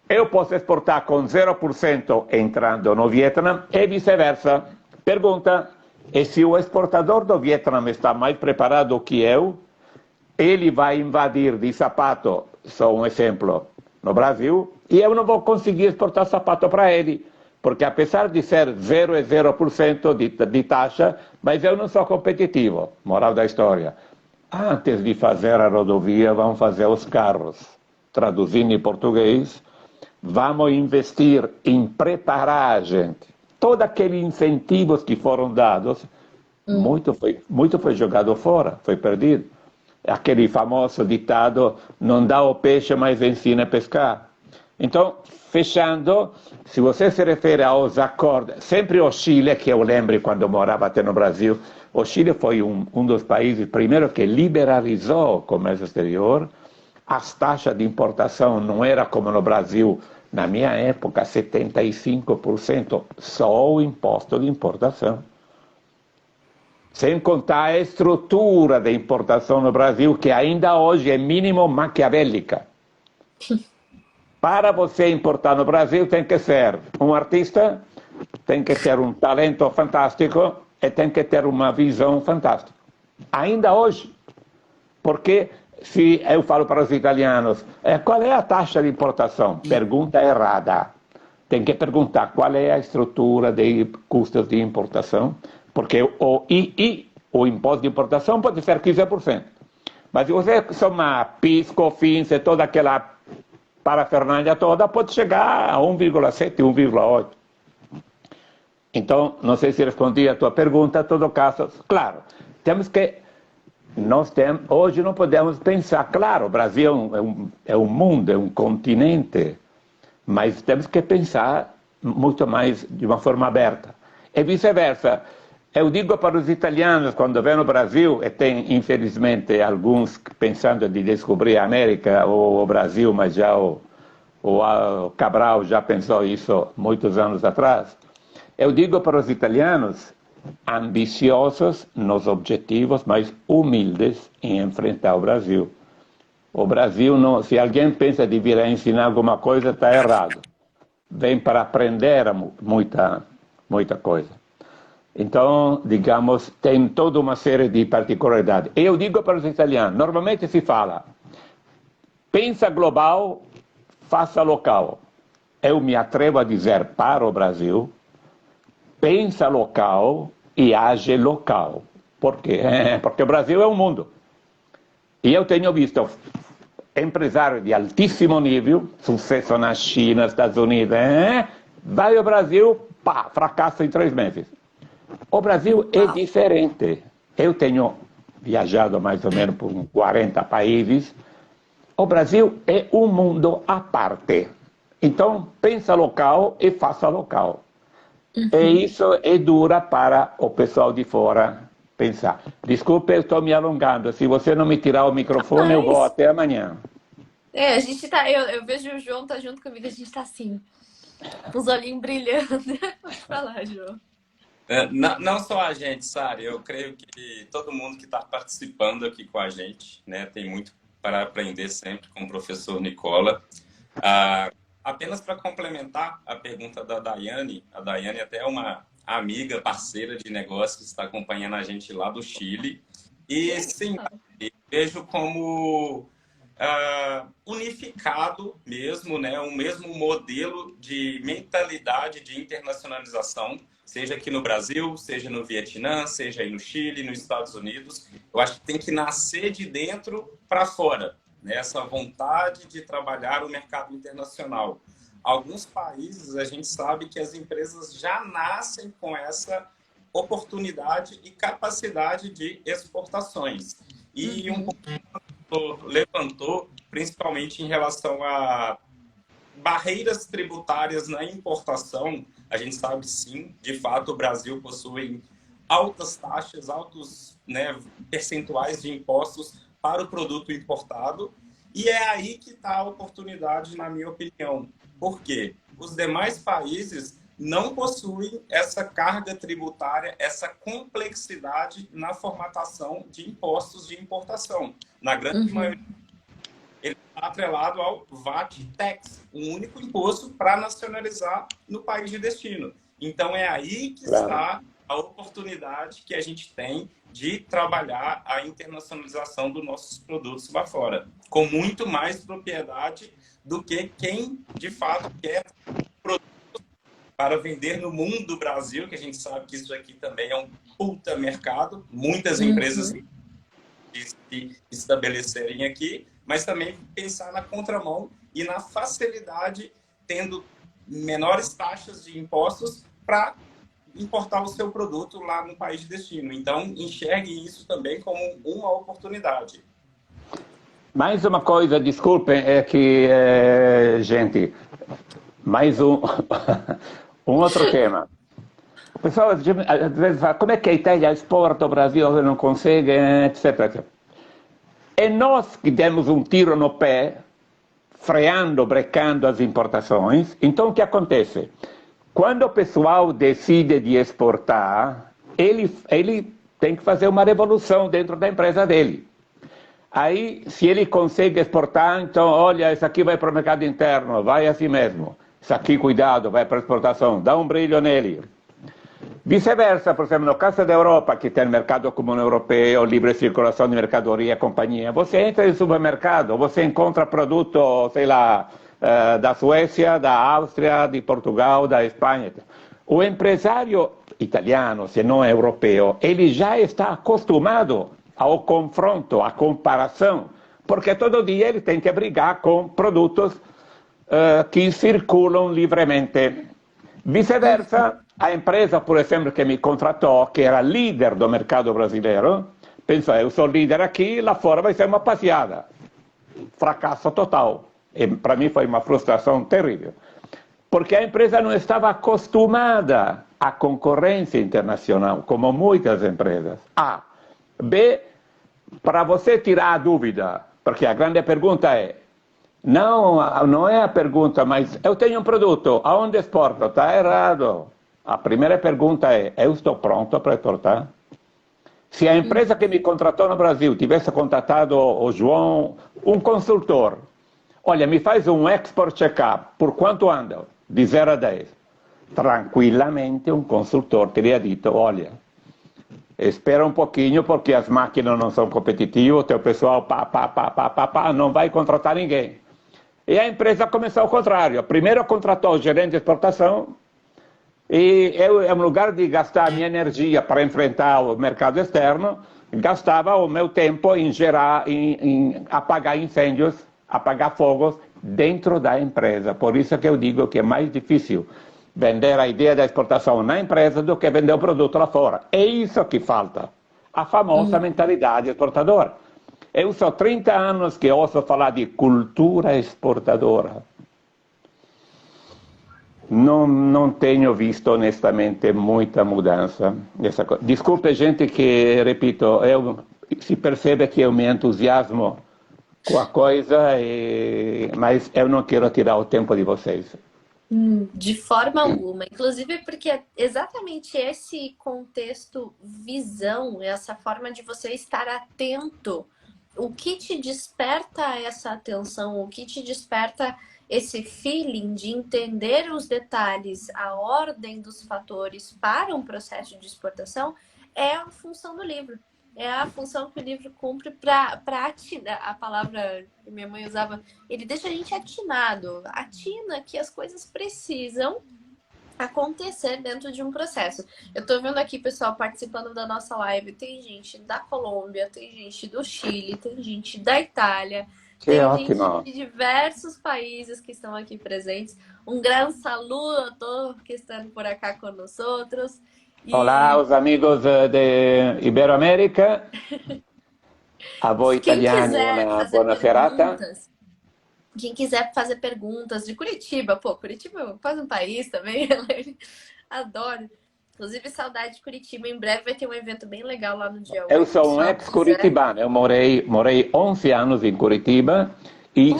eu posso exportar com 0% entrando no Vietnã e vice-versa. Pergunta, e se o exportador do Vietnã está mais preparado que eu, ele vai invadir de sapato, só um exemplo, no Brasil, e eu não vou conseguir exportar sapato para ele, porque apesar de ser 0,0% de taxa, mas eu não sou competitivo. Moral da história. Antes de fazer a rodovia, vamos fazer os carros. Traduzindo em português, vamos investir em preparar a gente. Todos aqueles incentivos que foram dados, muito foi jogado fora, foi perdido. Aquele famoso ditado, não dá o peixe, mas ensina a pescar. Então, fechando, se você se refere aos acordos, sempre o Chile, que eu lembro quando eu morava até no Brasil, o Chile foi um dos países, primeiro, que liberalizou o comércio exterior. As taxas de importação não eram como no Brasil, na minha época, 75%, só o imposto de importação. Sem contar a estrutura de importação no Brasil, que ainda hoje é mínimo maquiavélica. Para você importar no Brasil, tem que ser um artista, tem que ter um talento fantástico e tem que ter uma visão fantástica. Ainda hoje. Porque se eu falo para os italianos, qual é a taxa de importação? Pergunta errada. Tem que perguntar qual é a estrutura de custos de importação, porque o II, o imposto de importação, pode ser 15%. Mas se você somar PIS, COFINS e toda aquela parafernália toda, pode chegar a 1,7, 1,8. Então, não sei se respondi a tua pergunta, em todo caso, claro, hoje não podemos pensar, claro, o Brasil é um mundo, é um continente, mas temos que pensar muito mais de uma forma aberta. E vice-versa. Eu digo para os italianos, quando vêm no Brasil, e tem, infelizmente, alguns pensando de descobrir a América ou o Brasil, mas já o Cabral já pensou isso muitos anos atrás. Eu digo para os italianos, ambiciosos nos objetivos, mas humildes em enfrentar o Brasil. O Brasil, não, se alguém pensa de vir a ensinar alguma coisa, está errado. Vem para aprender muita coisa. Então, digamos, tem toda uma série de particularidades. Eu digo para os italianos, normalmente se fala, pensa global, faça local. Eu me atrevo a dizer para o Brasil, pensa local e age local. Por quê? Porque o Brasil é um mundo. E eu tenho visto empresários de altíssimo nível, sucesso na China, Estados Unidos, vai ao Brasil, pá, fracassa em 3 meses. O Brasil é diferente. Eu tenho viajado mais ou menos por 40 países. O Brasil é um mundo à parte. Então, pensa local e faça local. E isso é dura para o pessoal de fora pensar. Desculpe, eu estou me alongando. Se você não me tirar o microfone, eu vou até amanhã. A gente tá. Eu vejo o João tá junto comigo, a gente tá assim, com os olhinhos brilhando. Pode falar, João. Não só a gente, Sari, eu creio que todo mundo que está participando aqui com a gente, né, tem muito para aprender sempre com o professor Nicola. Apenas para complementar a pergunta da Daiane, a Daiane até é uma amiga, parceira de negócios que está acompanhando a gente lá do Chile. E sim, vejo como unificado mesmo, né, um mesmo modelo de mentalidade de internacionalização, seja aqui no Brasil, seja no Vietnã, seja aí no Chile, nos Estados Unidos. Eu acho que tem que nascer de dentro para fora, né? Essa vontade de trabalhar o mercado internacional. Alguns países, a gente sabe que as empresas já nascem com essa oportunidade e capacidade de exportações. E um pouco levantou, principalmente em relação a barreiras tributárias na importação. A gente sabe, sim, de fato, o Brasil possui altas taxas, altos, né, percentuais de impostos para o produto importado. E é aí que está a oportunidade, na minha opinião. Por quê? Os demais países não possuem essa carga tributária, essa complexidade na formatação de impostos de importação. Na grande maioria, ele está atrelado ao VAT Tax, um único imposto para nacionalizar no país de destino. Então, é aí que está a oportunidade que a gente tem de trabalhar a internacionalização dos nossos produtos lá fora, com muito mais propriedade do que quem, de fato, quer produtos para vender no mundo do Brasil, que a gente sabe que isso aqui também é um puta mercado, muitas empresas se estabelecerem aqui, mas também pensar na contramão e na facilidade, tendo menores taxas de impostos para importar o seu produto lá no país de destino. Então, enxergue isso também como uma oportunidade. Mais uma coisa, desculpem, é que, gente, mais um outro tema. O pessoal às vezes fala, como é que a Itália exporta, o Brasil não consegue, etc, etc. E nós que demos um tiro no pé, freando, brecando as importações. Então, o que acontece? Quando o pessoal decide de exportar, ele tem que fazer uma revolução dentro da empresa dele. Aí, se ele consegue exportar, então, olha, isso aqui vai para o mercado interno, vai assim mesmo. Isso aqui, cuidado, vai para a exportação, dá um brilho nele. Vice-versa, por exemplo, no caso da Europa, que tem mercado comum europeu, livre circulação de mercadoria e companhia, você entra no supermercado, você encontra produto, sei lá, da Suécia, da Áustria, de Portugal, da Espanha. O empresário italiano, se não europeu, ele já está acostumado ao confronto, à comparação, porque todo dia ele tem que brigar com produtos que circulam livremente. Vice-versa, a empresa, por exemplo, que me contratou, que era líder do mercado brasileiro, pensou, eu sou líder aqui, lá fora vai ser uma passeada. Fracasso total. E para mim foi uma frustração terrível. Porque a empresa não estava acostumada à concorrência internacional, como muitas empresas. A. B, para você tirar a dúvida, porque a grande pergunta é, não é a pergunta, mas eu tenho um produto, aonde exporto? Está errado. A primeira pergunta é, eu estou pronto para exportar? Se a empresa que me contratou no Brasil tivesse contratado o João, um consultor, olha, me faz um export check-up, por quanto anda? De 0 a 10. Tranquilamente um consultor teria dito, olha, espera um pouquinho porque as máquinas não são competitivas, o teu pessoal não vai contratar ninguém. E a empresa começou ao contrário. Primeiro contratou o gerente de exportação e eu, em lugar de gastar a minha energia para enfrentar o mercado externo, gastava o meu tempo em apagar incêndios, apagar fogos dentro da empresa. Por isso que eu digo que é mais difícil vender a ideia da exportação na empresa do que vender o produto lá fora. É isso que falta. A famosa mentalidade exportadora. Eu sou 30 anos que ouço falar de cultura exportadora. Não tenho visto, honestamente, muita mudança. Desculpe, gente, que, repito, se percebe que eu me entusiasmo com a coisa, mas eu não quero tirar o tempo de vocês. De forma alguma. Inclusive porque é exatamente esse contexto, visão, essa forma de você estar atento. O que te desperta essa atenção, o que te desperta esse feeling de entender os detalhes, a ordem dos fatores para um processo de exportação é a função do livro. É a função que o livro cumpre para atinar. A palavra que minha mãe usava, ele deixa a gente atinado. Atina que as coisas precisam acontecer dentro de um processo. Eu tô vendo aqui, pessoal, participando da nossa live. Tem gente da Colômbia, tem gente do Chile, tem gente da Itália. Tem gente de diversos países que estão aqui presentes. Um grande saludo a todos que estão por acá com nós outros. Olá, os amigos de Iberoamérica. A voi italiani, uma buona serata. Quem quiser fazer perguntas de Curitiba, pô, Curitiba é quase um país também, adoro. Inclusive, saudade de Curitiba. Em breve vai ter um evento bem legal lá no dia 8. Eu sou um ex-curitibano. Eu morei 11 anos em Curitiba e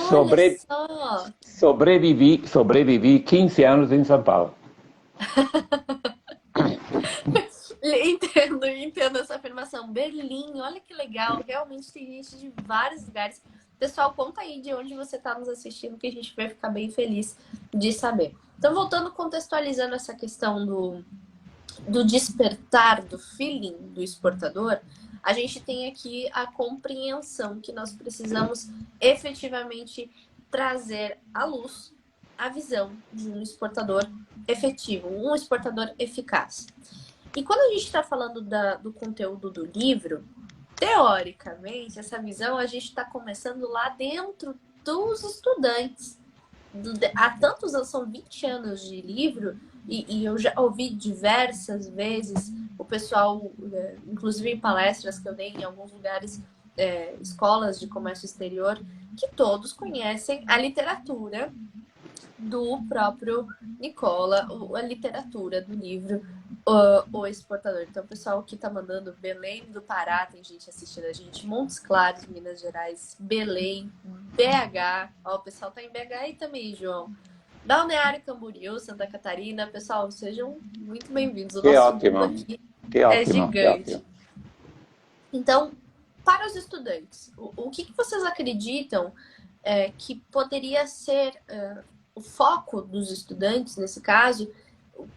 sobrevivi 15 anos em São Paulo. Entendo essa afirmação. Berlim, olha que legal. Realmente tem gente de vários lugares. Pessoal, conta aí de onde você está nos assistindo, que a gente vai ficar bem feliz de saber. Então, voltando, contextualizando essa questão do despertar, do feeling do exportador, a gente tem aqui a compreensão que nós precisamos efetivamente trazer à luz a visão de um exportador efetivo, um exportador eficaz. E quando a gente está falando do conteúdo do livro, teoricamente, essa visão a gente está começando lá dentro dos estudantes. Há tantos anos, são 20 anos de livro, e eu já ouvi diversas vezes o pessoal, inclusive em palestras que eu dei em alguns lugares, escolas de comércio exterior, que todos conhecem a literatura do próprio Nicola, a literatura do livro O Exportador. Então, o pessoal que tá mandando Belém do Pará, tem gente assistindo a gente, Montes Claros, Minas Gerais, Belém, BH, ó, o pessoal tá em BH aí também, João. Balneário Camboriú, Santa Catarina, pessoal, sejam muito bem-vindos. O nosso mundo aqui é gigante. Então, para os estudantes, o que vocês acreditam que poderia ser o foco dos estudantes, nesse caso,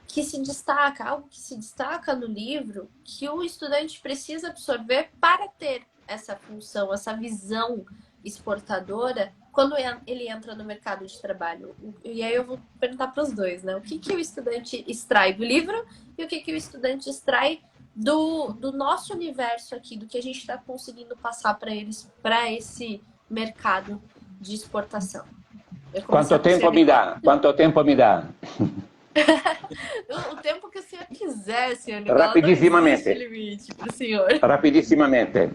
que se destaca, algo que se destaca no livro, que o estudante precisa absorver para ter essa função, essa visão exportadora quando ele entra no mercado de trabalho. E aí eu vou perguntar para os dois, né? O que o estudante extrai do livro e o que o estudante extrai do nosso universo aqui, do que a gente está conseguindo passar para eles, para esse mercado de exportação. Quanto tempo me dá? Quanto tempo me dá? O tempo que o senhor quiser, senhor Nicolau. Rapidissimamente. Não existe limite para o senhor. Rapidissimamente.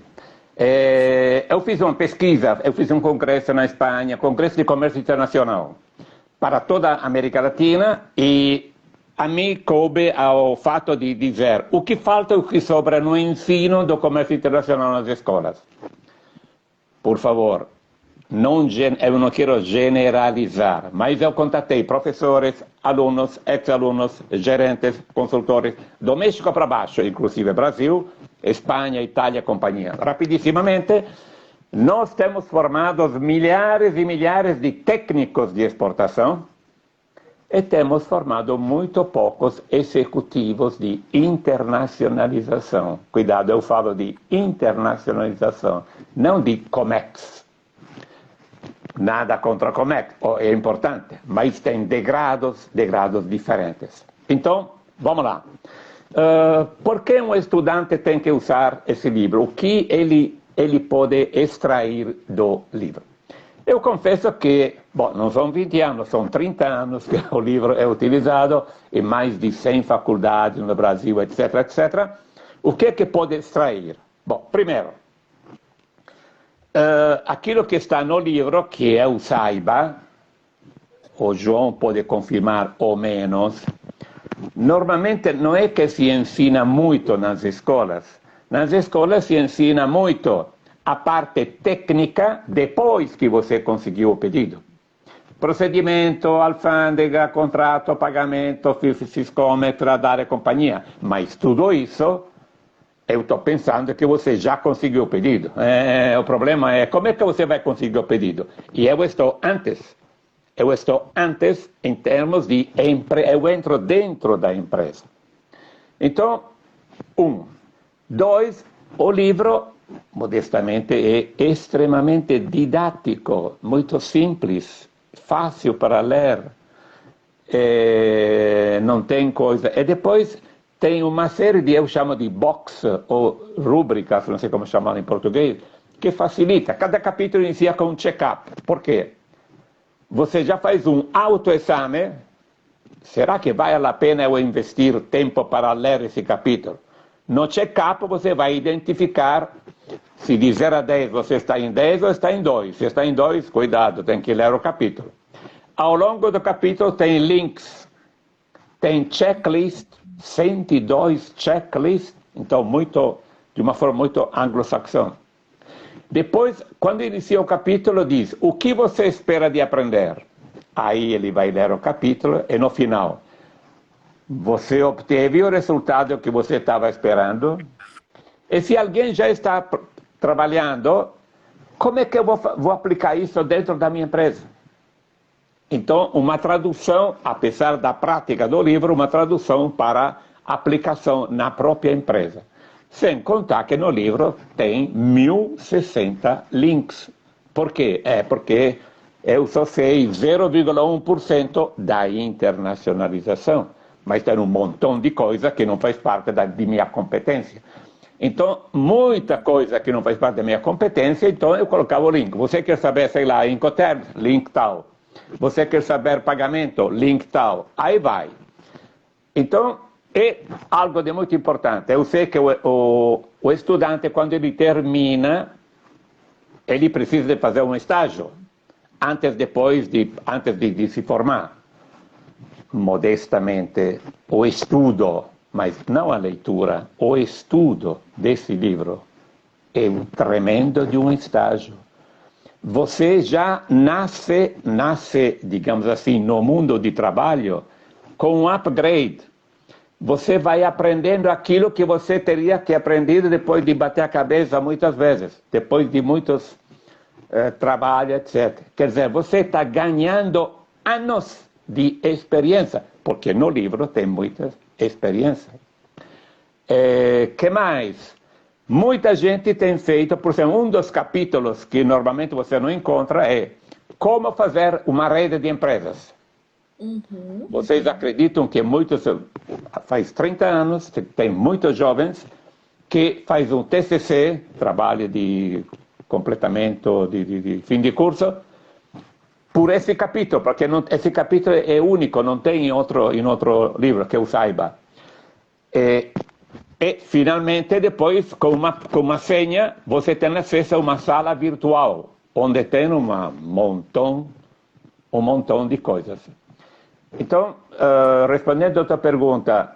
Eu fiz uma pesquisa, eu fiz um congresso na Espanha, Congresso de Comércio Internacional, para toda a América Latina, e a mim coube ao fato de dizer o que falta e o que sobra no ensino do comércio internacional nas escolas. Por favor, eu não quero generalizar, mas eu contatei professores, alunos, ex-alunos, gerentes, consultores, do México para baixo, inclusive Brasil, Espanha, Itália, companhia. Rapidissimamente, nós temos formados milhares e milhares de técnicos de exportação e temos formado muito poucos executivos de internacionalização. Cuidado, eu falo de internacionalização, não de COMEX. Nada contra a COMEX, é importante, mas tem degrados diferentes. Então, vamos lá. Por que um estudante tem que usar esse livro? O que ele pode extrair do livro? Eu confesso que, não são 20 anos, são 30 anos que o livro é utilizado em mais de 100 faculdades no Brasil, etc, etc. O que é que pode extrair? Bom, primeiro, aquilo que está no livro, que eu saiba, o João pode confirmar ou menos, normalmente não é que se ensina muito nas escolas. Nas escolas se ensina muito a parte técnica depois que você conseguiu o pedido. Procedimento, alfândega, contrato, pagamento, fiscômetro, dar e companhia. Mas tudo isso, eu estou pensando que você já conseguiu o pedido. O problema é como é que você vai conseguir o pedido. E eu estou antes. Eu estou antes em termos de eu entro dentro da empresa. Então, 1. 2, o livro, modestamente, é extremamente didático, muito simples, fácil para ler, não tem coisa. E depois tem uma série de, eu chamo de box, ou rúbricas, não sei como chamar em português, que facilita. Cada capítulo inicia com um check-up. Por quê? Você já faz um autoexame. Será que vale a pena eu investir tempo para ler esse capítulo? No check-up você vai identificar se de 0 a 10 você está em 10 ou está em 2. Se está em 2, cuidado, tem que ler o capítulo. Ao longo do capítulo tem links, tem checklist, 102 checklists, então de uma forma muito anglo-saxã. Depois, quando inicia o capítulo, diz o que você espera de aprender. Aí ele vai ler o capítulo e no final, você obteve o resultado que você estava esperando? E se alguém já está trabalhando, como é que eu vou aplicar isso dentro da minha empresa? Então, uma tradução, apesar da prática do livro, uma tradução para aplicação na própria empresa. Sem contar que no livro tem 1060 links. Por quê? Porque eu só sei 0,1% da internacionalização, mas tem um montão de coisa que não faz parte de minha competência. Então, muita coisa que não faz parte da minha competência, então eu colocava o link. Você quer saber, sei lá, Incoterms? Link tal. Você quer saber pagamento? Link tal. Aí vai. Então, é algo de muito importante. Eu sei que o estudante, quando ele termina, ele precisa de fazer um estágio, antes de se formar. Modestamente, o estudo, mas não a leitura, o estudo desse livro é um tremendo de um estágio. Você já nasce, digamos assim, no mundo de trabalho com um upgrade. Você vai aprendendo aquilo que você teria que aprender depois de bater a cabeça muitas vezes, depois de muitos trabalhos, etc. Quer dizer, você está ganhando anos de experiência. porque no livro tem muita experiência. Que mais? Muita gente tem feito, por exemplo, um dos capítulos que normalmente você não encontra é como fazer uma rede de empresas. Uhum. Vocês acreditam que faz 30 anos, tem muitos jovens que faz um TCC, trabalho de completamento de fim de curso, por esse capítulo, porque esse capítulo é único, não tem em outro livro que eu saiba. E finalmente, depois, com uma senha, você tem acesso a uma sala virtual, onde tem um montão de coisas. Então, respondendo a tua pergunta,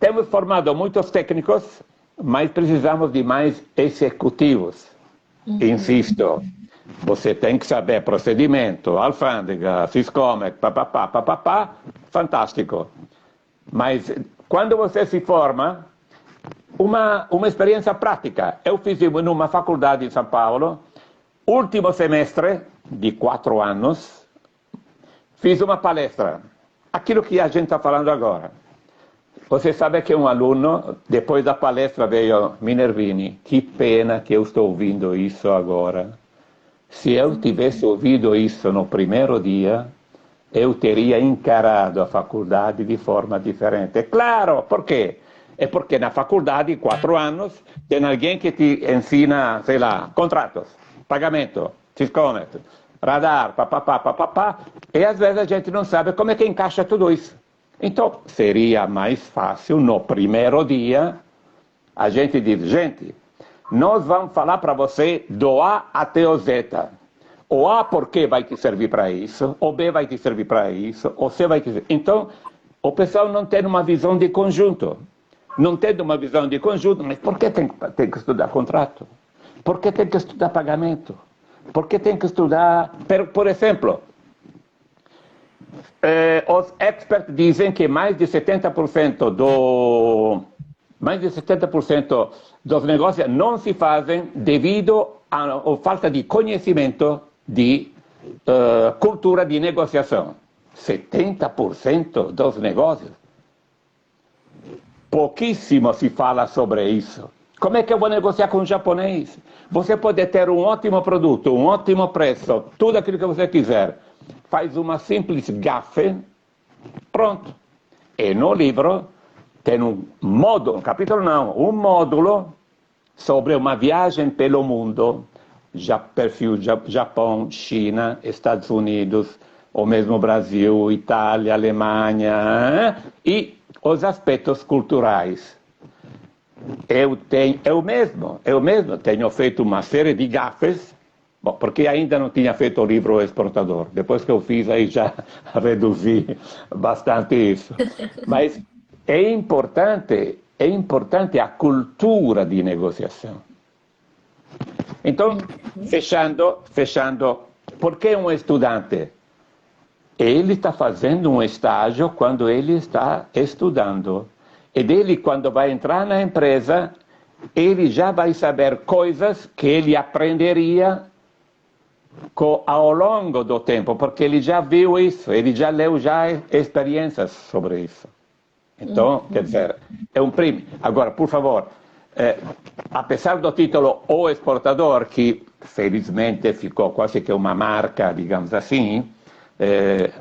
temos formado muitos técnicos, mas precisamos de mais executivos. Insisto, você tem que saber procedimento, alfândega, Siscomex, papapá, fantástico. Mas quando você se forma, uma experiência prática. Eu fiz numa faculdade em São Paulo, último semestre de 4 anos, fiz uma palestra. Aquilo que a gente está falando agora. Você sabe que um aluno, depois da palestra, veio: Minervini, que pena que eu estou ouvindo isso agora. Se eu tivesse ouvido isso no primeiro dia, eu teria encarado a faculdade de forma diferente. Claro, por quê? É porque na faculdade, 4 anos, tem alguém que te ensina, sei lá, contratos, pagamento, Siscomex, radar, papapá, e às vezes a gente não sabe como é que encaixa tudo isso. Então, seria mais fácil, no primeiro dia, a gente dizer: gente, nós vamos falar para você do A até o Z. O A porque vai te servir para isso, o B vai te servir para isso, o C vai te servir. Então, o pessoal não tem uma visão de conjunto. Não tendo uma visão de conjunto, mas por que tem que estudar contrato? Por que tem que estudar pagamento? Por que tem que estudar... Por exemplo, os experts dizem que mais de 70% dos negócios não se fazem devido à falta de conhecimento de cultura de negociação. 70% dos negócios. Pouquíssimo se fala sobre isso. Como é que eu vou negociar com o japonês? Você pode ter um ótimo produto, um ótimo preço, tudo aquilo que você quiser. Faz uma simples gafe, pronto. E no livro tem um módulo sobre uma viagem pelo mundo, perfil Japão, China, Estados Unidos, ou mesmo Brasil, Itália, Alemanha, e os aspectos culturais. Eu mesmo tenho feito uma série de gafes, porque ainda não tinha feito o livro Exportador. Depois que eu fiz, aí já reduzi bastante isso. Mas é importante a cultura de negociação. Então, fechando, por que um estudante? Ele está fazendo um estágio quando ele está estudando. E dele, quando vai entrar na empresa, ele já vai saber coisas que ele aprenderia ao longo do tempo, porque ele já viu isso, ele já leu experiências sobre isso. Então, quer dizer, é um prêmio. Agora, por favor, apesar do título O Exportador, que felizmente ficou quase que uma marca, digamos assim,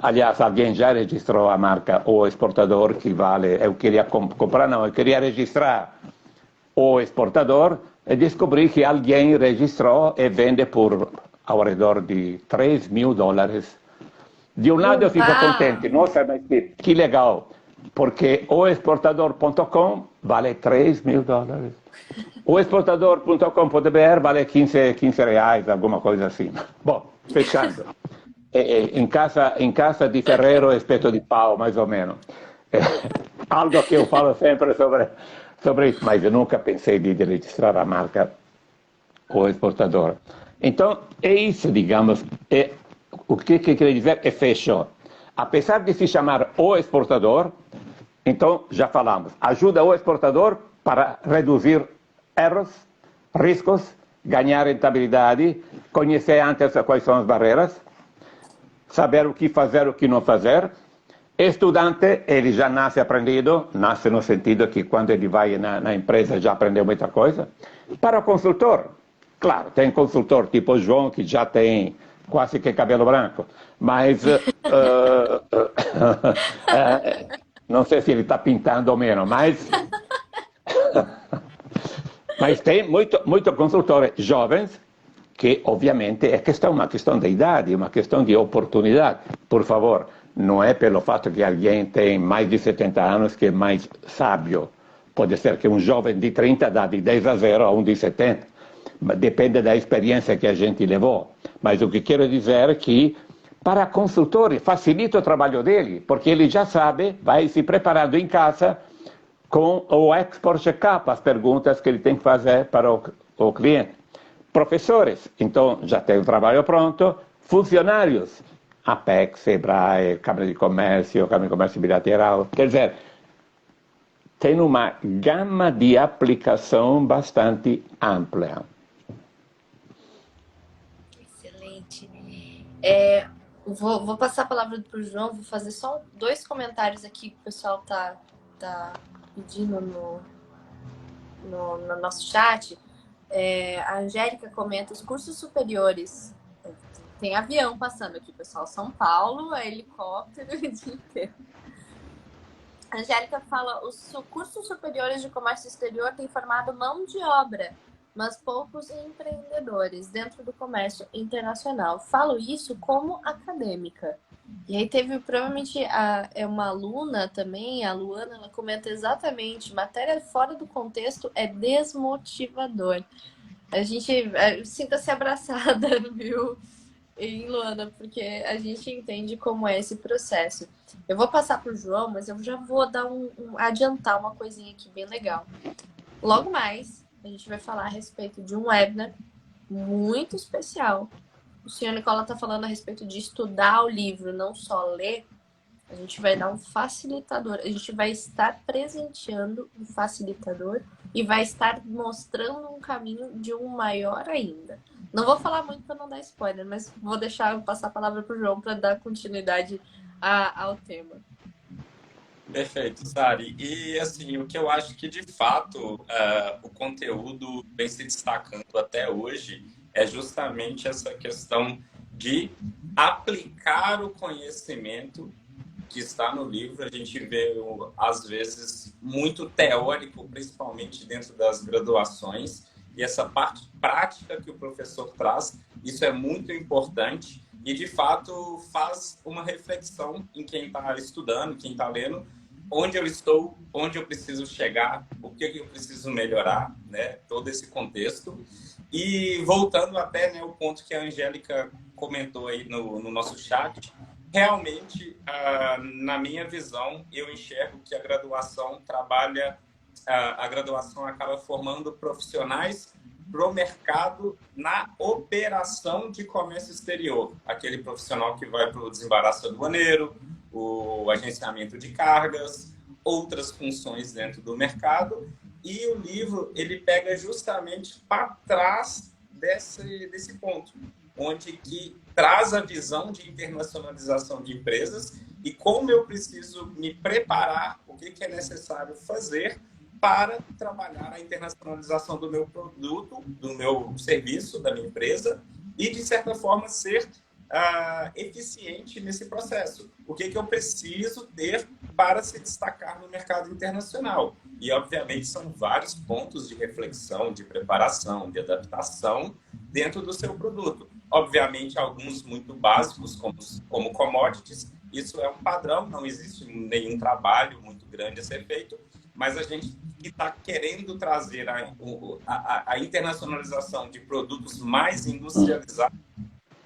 aliás, alguém já registrou a marca O Exportador, que vale, eu queria comprar, não, eu queria registrar O Exportador, e descobri que alguém registrou e vende por ao redor de $3.000. De um lado eu fico contente, nossa, mas que legal, porque oexportador.com vale $3.000. Oexportador.com.br vale 15 reais, alguma coisa assim. Bom, fechando. Em casa de ferreiro, espeto de pau, mais ou menos. Algo que eu falo sempre sobre isso, mas eu nunca pensei de registrar a marca O Exportador. Então, é isso, digamos, o que quer dizer é fecho. Apesar de se chamar O Exportador, então, já falamos, ajuda o exportador para reduzir erros, riscos, ganhar rentabilidade, conhecer antes quais são as barreiras, saber o que fazer, o que não fazer, Estudante, ele já nasce aprendido, nasce no sentido que quando ele vai na empresa já aprendeu muita coisa. Para o consultor, claro, tem consultor tipo o João que já tem quase que cabelo branco, mas não sei se ele está pintando ou menos, mas tem muito consultores jovens que, obviamente, é uma questão de idade, uma questão de oportunidade. Por favor, não é pelo fato que alguém tem mais de 70 anos que é mais sábio. Pode ser que um jovem de 30 dá de 10-0 a um de 70. Depende da experiência que a gente levou. Mas o que quero dizer é que, para consultores, facilita o trabalho dele, porque ele já sabe, vai se preparando em casa com o export check-up, as perguntas que ele tem que fazer para o cliente. Professores, então já tem o trabalho pronto. Funcionários, Apex, Sebrae, Câmara de Comércio Bilateral. Quer dizer, tem uma gama de aplicação bastante ampla. Excelente. Vou passar a palavra para o João, vou fazer só 2 comentários aqui que o pessoal tá pedindo no nosso chat. A Angélica comenta os cursos superiores. Tem avião passando aqui, pessoal. São Paulo, helicóptero o dia inteiro. A Angélica fala: os cursos superiores de comércio exterior têm formado mão de obra, mas poucos empreendedores dentro do comércio internacional. Falo isso como acadêmica. E aí teve provavelmente uma aluna também, a Luana, ela comenta exatamente: matéria fora do contexto é desmotivador. Sinta-se abraçada, viu, em Luana, porque a gente entende como é esse processo. Eu vou passar para o João, mas eu já vou dar adiantar uma coisinha aqui bem legal. Logo mais, a gente vai falar a respeito de um webinar muito especial. O senhor Nicola está falando a respeito de estudar o livro, não só ler. A gente vai dar um facilitador. A gente vai estar presenteando um facilitador e vai estar mostrando um caminho de um maior ainda. Não vou falar muito para não dar spoiler, mas vou passar a palavra para o João para dar continuidade ao tema. Perfeito, Sari. E assim, o que eu acho que de fato o conteúdo vem se destacando até hoje é justamente essa questão de aplicar o conhecimento que está no livro. A gente vê, às vezes, muito teórico, principalmente dentro das graduações, e essa parte prática que o professor traz, isso é muito importante e, de fato, faz uma reflexão em quem está estudando, quem está lendo, onde eu estou, onde eu preciso chegar, o que eu preciso melhorar, né? Todo esse contexto. E voltando até, né, o ponto que a Angélica comentou aí no nosso chat, realmente, na minha visão, eu enxergo que a graduação acaba formando profissionais para o mercado na operação de comércio exterior. Aquele profissional que vai para o desembaraço aduaneiro, o agenciamento de cargas, outras funções dentro do mercado. E o livro, ele pega justamente para trás desse ponto, onde que traz a visão de internacionalização de empresas e como eu preciso me preparar, o que é necessário fazer para trabalhar a internacionalização do meu produto, do meu serviço, da minha empresa e, de certa forma, ser eficiente nesse processo. O que eu preciso ter para se destacar no mercado internacional? E, obviamente, são vários pontos de reflexão, de preparação, de adaptação dentro do seu produto. Obviamente, alguns muito básicos, como commodities, isso é um padrão, não existe nenhum trabalho muito grande a ser feito, mas a gente que está querendo trazer a internacionalização de produtos mais industrializados,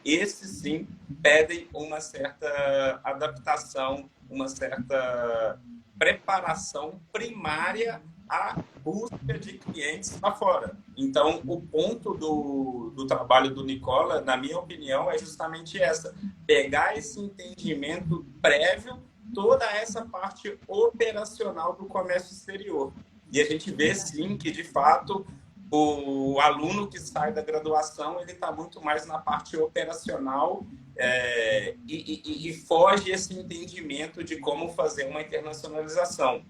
esses sim pedem uma certa adaptação, uma certa preparação primária à busca de clientes lá fora. Então, o ponto do trabalho do Nicola, na minha opinião, é justamente essa: pegar esse entendimento prévio, toda essa parte operacional do comércio exterior. E a gente vê, sim, que, de fato, o aluno que sai da graduação, ele está muito mais na parte operacional e foge esse entendimento de como fazer uma internacionalização.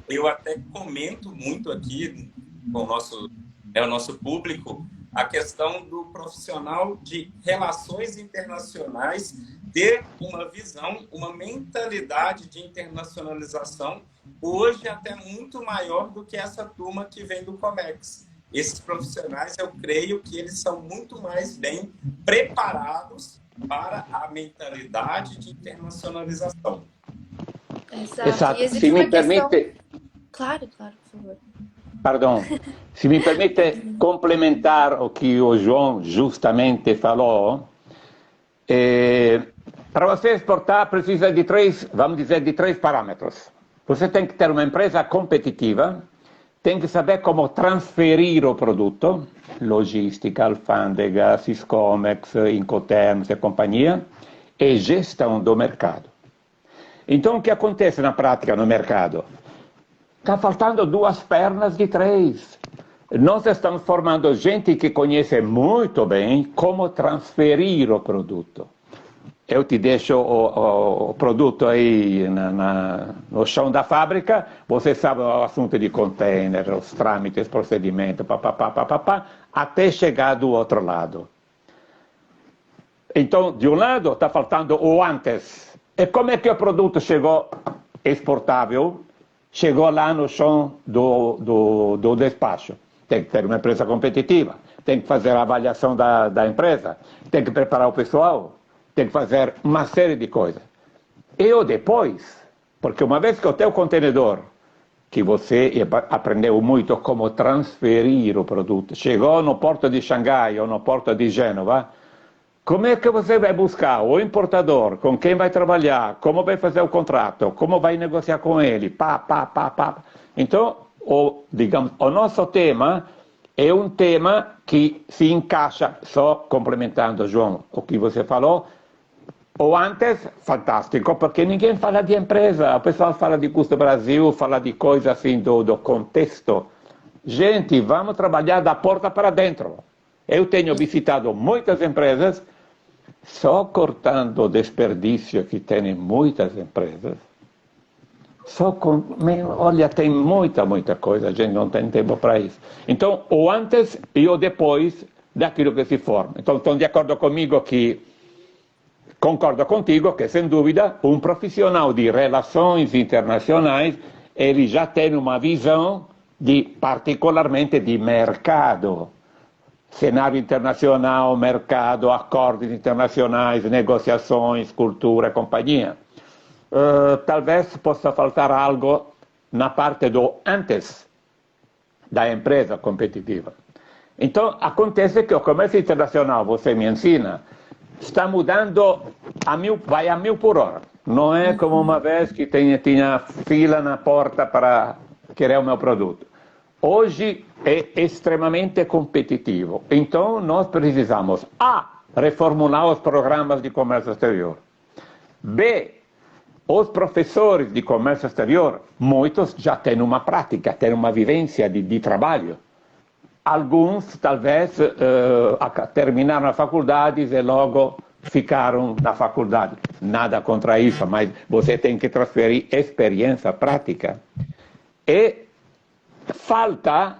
Eu até comento muito aqui com o nosso público a questão do profissional de relações internacionais ter uma visão, uma mentalidade de internacionalização, hoje até muito maior do que essa turma que vem do Comex. Esses profissionais, eu creio que eles são muito mais bem preparados para a mentalidade de internacionalização. Exato. Se me permite... Claro, por favor. Pardon. Se me permite complementar o que o João justamente falou, para você exportar precisa de vamos dizer, de três parâmetros. Você tem que ter uma empresa competitiva, tem que saber como transferir o produto, logística, alfândega, Siscomex, Incoterms e companhia, e gestão do mercado. Então, o que acontece na prática no mercado? Está faltando duas pernas de três. Nós estamos formando gente que conhece muito bem como transferir o produto. Eu te deixo o produto aí no chão da fábrica, você sabe o assunto de container, os trâmites, procedimentos, até chegar do outro lado. Então, de um lado, está faltando o antes. E como é que o produto chegou exportável? Chegou lá no chão do despacho. Tem que ter uma empresa competitiva, tem que fazer a avaliação da empresa, tem que preparar o pessoal, tem que fazer uma série de coisas. E depois, porque uma vez que o teu contenedor, que você aprendeu muito como transferir o produto, chegou no porto de Xangai ou no porto de Gênova, como é que você vai buscar o importador, com quem vai trabalhar, como vai fazer o contrato, como vai negociar com ele, Então, digamos, o nosso tema é um tema que se encaixa, só complementando, João, o que você falou, o antes, fantástico, porque ninguém fala de empresa, o pessoal fala de custo Brasil, fala de coisas assim do contexto. Gente, vamos trabalhar da porta para dentro. Eu tenho visitado muitas empresas, só cortando o desperdício que tem em muitas empresas. Olha, tem muita coisa, a gente não tem tempo para isso. Então, o antes e o depois daquilo que se forma. Então, estão de acordo comigo que, concordo contigo que, sem dúvida, um profissional de relações internacionais, ele já tem uma visão particularmente de mercado. Cenário internacional, mercado, acordos internacionais, negociações, cultura, companhia. Talvez possa faltar algo na parte do antes da empresa competitiva. Então, acontece que o comércio internacional, você me ensina, está mudando vai a 1000 por hora. Não é como uma vez que tinha fila na porta para querer o meu produto. Hoje é extremamente competitivo. Então, nós precisamos, A, reformular os programas de comércio exterior. B, os professores de comércio exterior, muitos já têm uma prática, têm uma vivência de trabalho. Alguns, talvez, terminaram a faculdade e logo ficaram na faculdade. Nada contra isso, mas você tem que transferir experiência prática. E falta,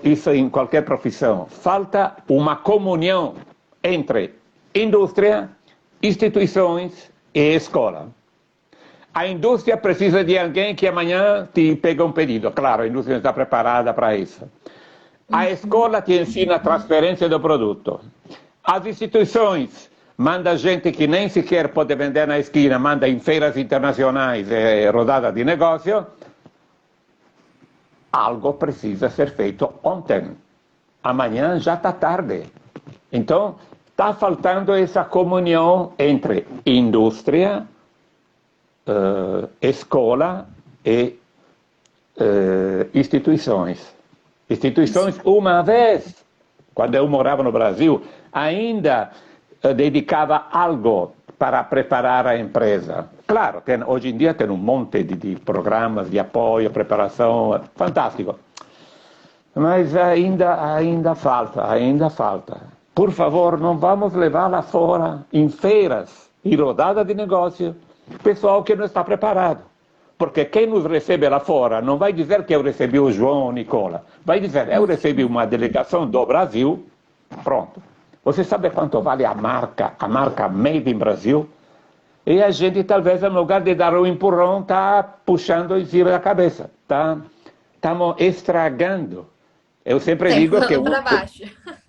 isso em qualquer profissão, falta uma comunhão entre indústria, instituições e escola. A indústria precisa de alguém que amanhã te pega um pedido. Claro, a indústria está preparada para isso. A escola te ensina a transferência do produto. As instituições mandam gente que nem sequer pode vender na esquina, manda em feiras internacionais e rodada de negócio. Algo precisa ser feito ontem. Amanhã já está tarde. Então, está faltando essa comunhão entre indústria, escola e instituições. Instituições, uma vez, quando eu morava no Brasil, ainda dedicava algo para preparar a empresa. Claro, hoje em dia tem um monte de programas de apoio, preparação, fantástico. Mas ainda falta. por favor, não vamos levar lá fora, em feiras e rodada de negócio, pessoal que não está preparado. Porque quem nos recebe lá fora não vai dizer que eu recebi o João ou o Nicola. Vai dizer, eu recebi uma delegação do Brasil, pronto. Você sabe quanto vale a marca Made in Brasil? E a gente, talvez, no lugar de dar um empurrão, está puxando em cima da cabeça. Estamos estragando. Eu sempre digo que... para baixo.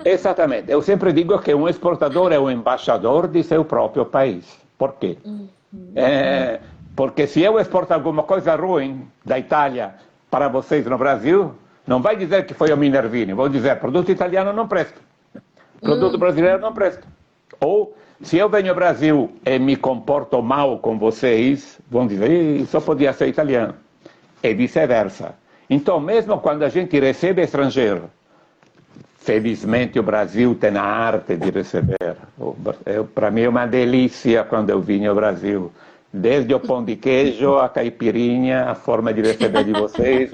Exatamente. Eu sempre digo que um exportador é um embaixador de seu próprio país. Por quê? Porque se eu exporto alguma coisa ruim da Itália para vocês no Brasil, não vai dizer que foi o Minervini. Vou dizer, produto italiano não presta. Produto brasileiro não presta. Ou, se eu venho ao Brasil e me comporto mal com vocês, vão dizer, só podia ser italiano. E vice-versa. Então, mesmo quando a gente recebe estrangeiro, felizmente o Brasil tem a arte de receber. Para mim é uma delícia quando eu vim ao Brasil. Desde o pão de queijo, a caipirinha, a forma de receber de vocês,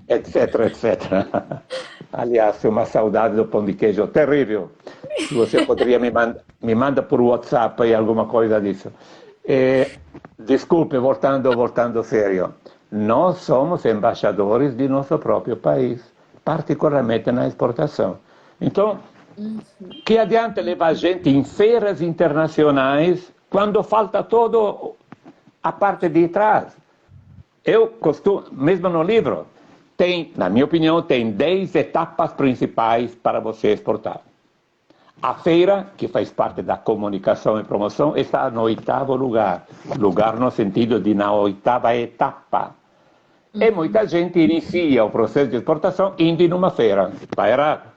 etc, etc. Aliás, uma saudade do pão de queijo terrível. Se você poderia me manda por WhatsApp aí alguma coisa disso. Desculpe, voltando sério. Nós somos embaixadores de nosso próprio país, particularmente na exportação. Então, que adianta levar gente em feiras internacionais quando falta todo a parte de trás? Eu costumo, mesmo no livro, na minha opinião, tem 10 etapas principais para você exportar. A feira, que faz parte da comunicação e promoção, está no 8º lugar. Lugar no sentido de na 8ª etapa. E muita gente inicia o processo de exportação indo em uma feira. Está errado.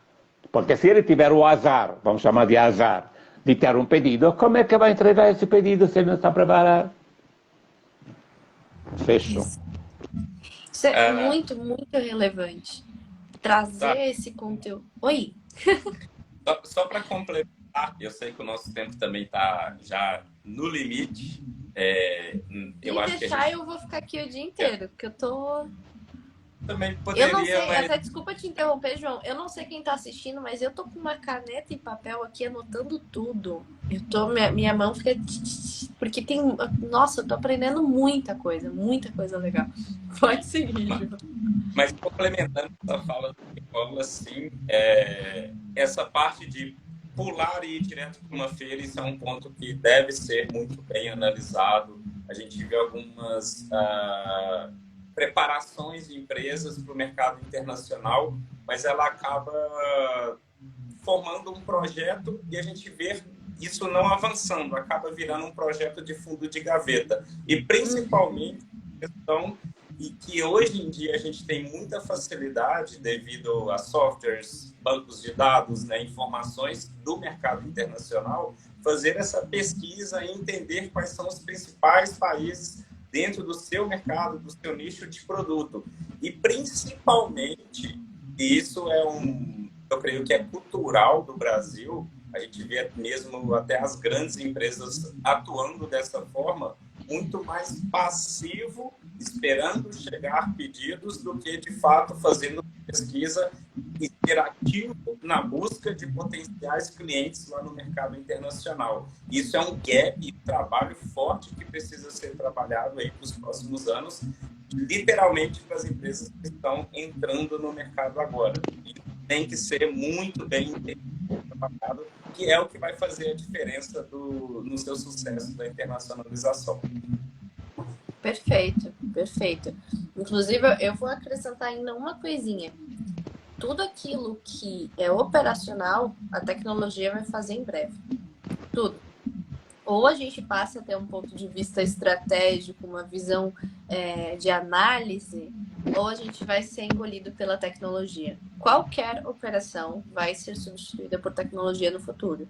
Porque se ele tiver o azar, vamos chamar de azar, de ter um pedido, como é que vai entregar esse pedido se ele não está preparado? Fechou. Isso é muito, muito relevante. Trazer esse conteúdo. Oi? Só para complementar, eu sei que o nosso tempo também está já no limite. Eu acho que eu vou ficar aqui o dia inteiro, porque eu tô... Também poderia, eu não sei, mas... até desculpa te interromper, João. Eu não sei quem tá assistindo, mas eu tô com uma caneta e papel aqui anotando tudo. Minha mão fica... Porque tem... Nossa, eu tô aprendendo muita coisa legal. Pode seguir, João. Mas complementando essa fala do Nicola, assim, essa parte de pular e ir direto para uma feira, isso é um ponto que deve ser muito bem analisado. A gente vê algumas preparações de empresas para o mercado internacional, mas ela acaba formando um projeto e a gente vê isso não avançando, acaba virando um projeto de fundo de gaveta. E principalmente questão e que hoje em dia a gente tem muita facilidade devido a softwares, bancos de dados, né, informações do mercado internacional, fazer essa pesquisa e entender quais são os principais países dentro do seu mercado, do seu nicho de produto. E principalmente, e isso eu creio que é cultural do Brasil, a gente vê mesmo até as grandes empresas atuando dessa forma, muito mais passivo, esperando chegar pedidos, do que, de fato, fazendo pesquisa e ser ativo na busca de potenciais clientes lá no mercado internacional. Isso é um gap e trabalho forte que precisa ser trabalhado aí para os próximos anos, literalmente para as empresas que estão entrando no mercado agora. E tem que ser muito bem trabalhado, que é o que vai fazer a diferença no seu sucesso da internacionalização. Perfeito, perfeito. Inclusive, eu vou acrescentar ainda uma coisinha. Tudo aquilo que é operacional, a tecnologia vai fazer em breve. Tudo. Ou a gente passa a ter um ponto de vista estratégico, uma visão de análise, ou a gente vai ser engolido pela tecnologia. Qualquer operação vai ser substituída por tecnologia no futuro.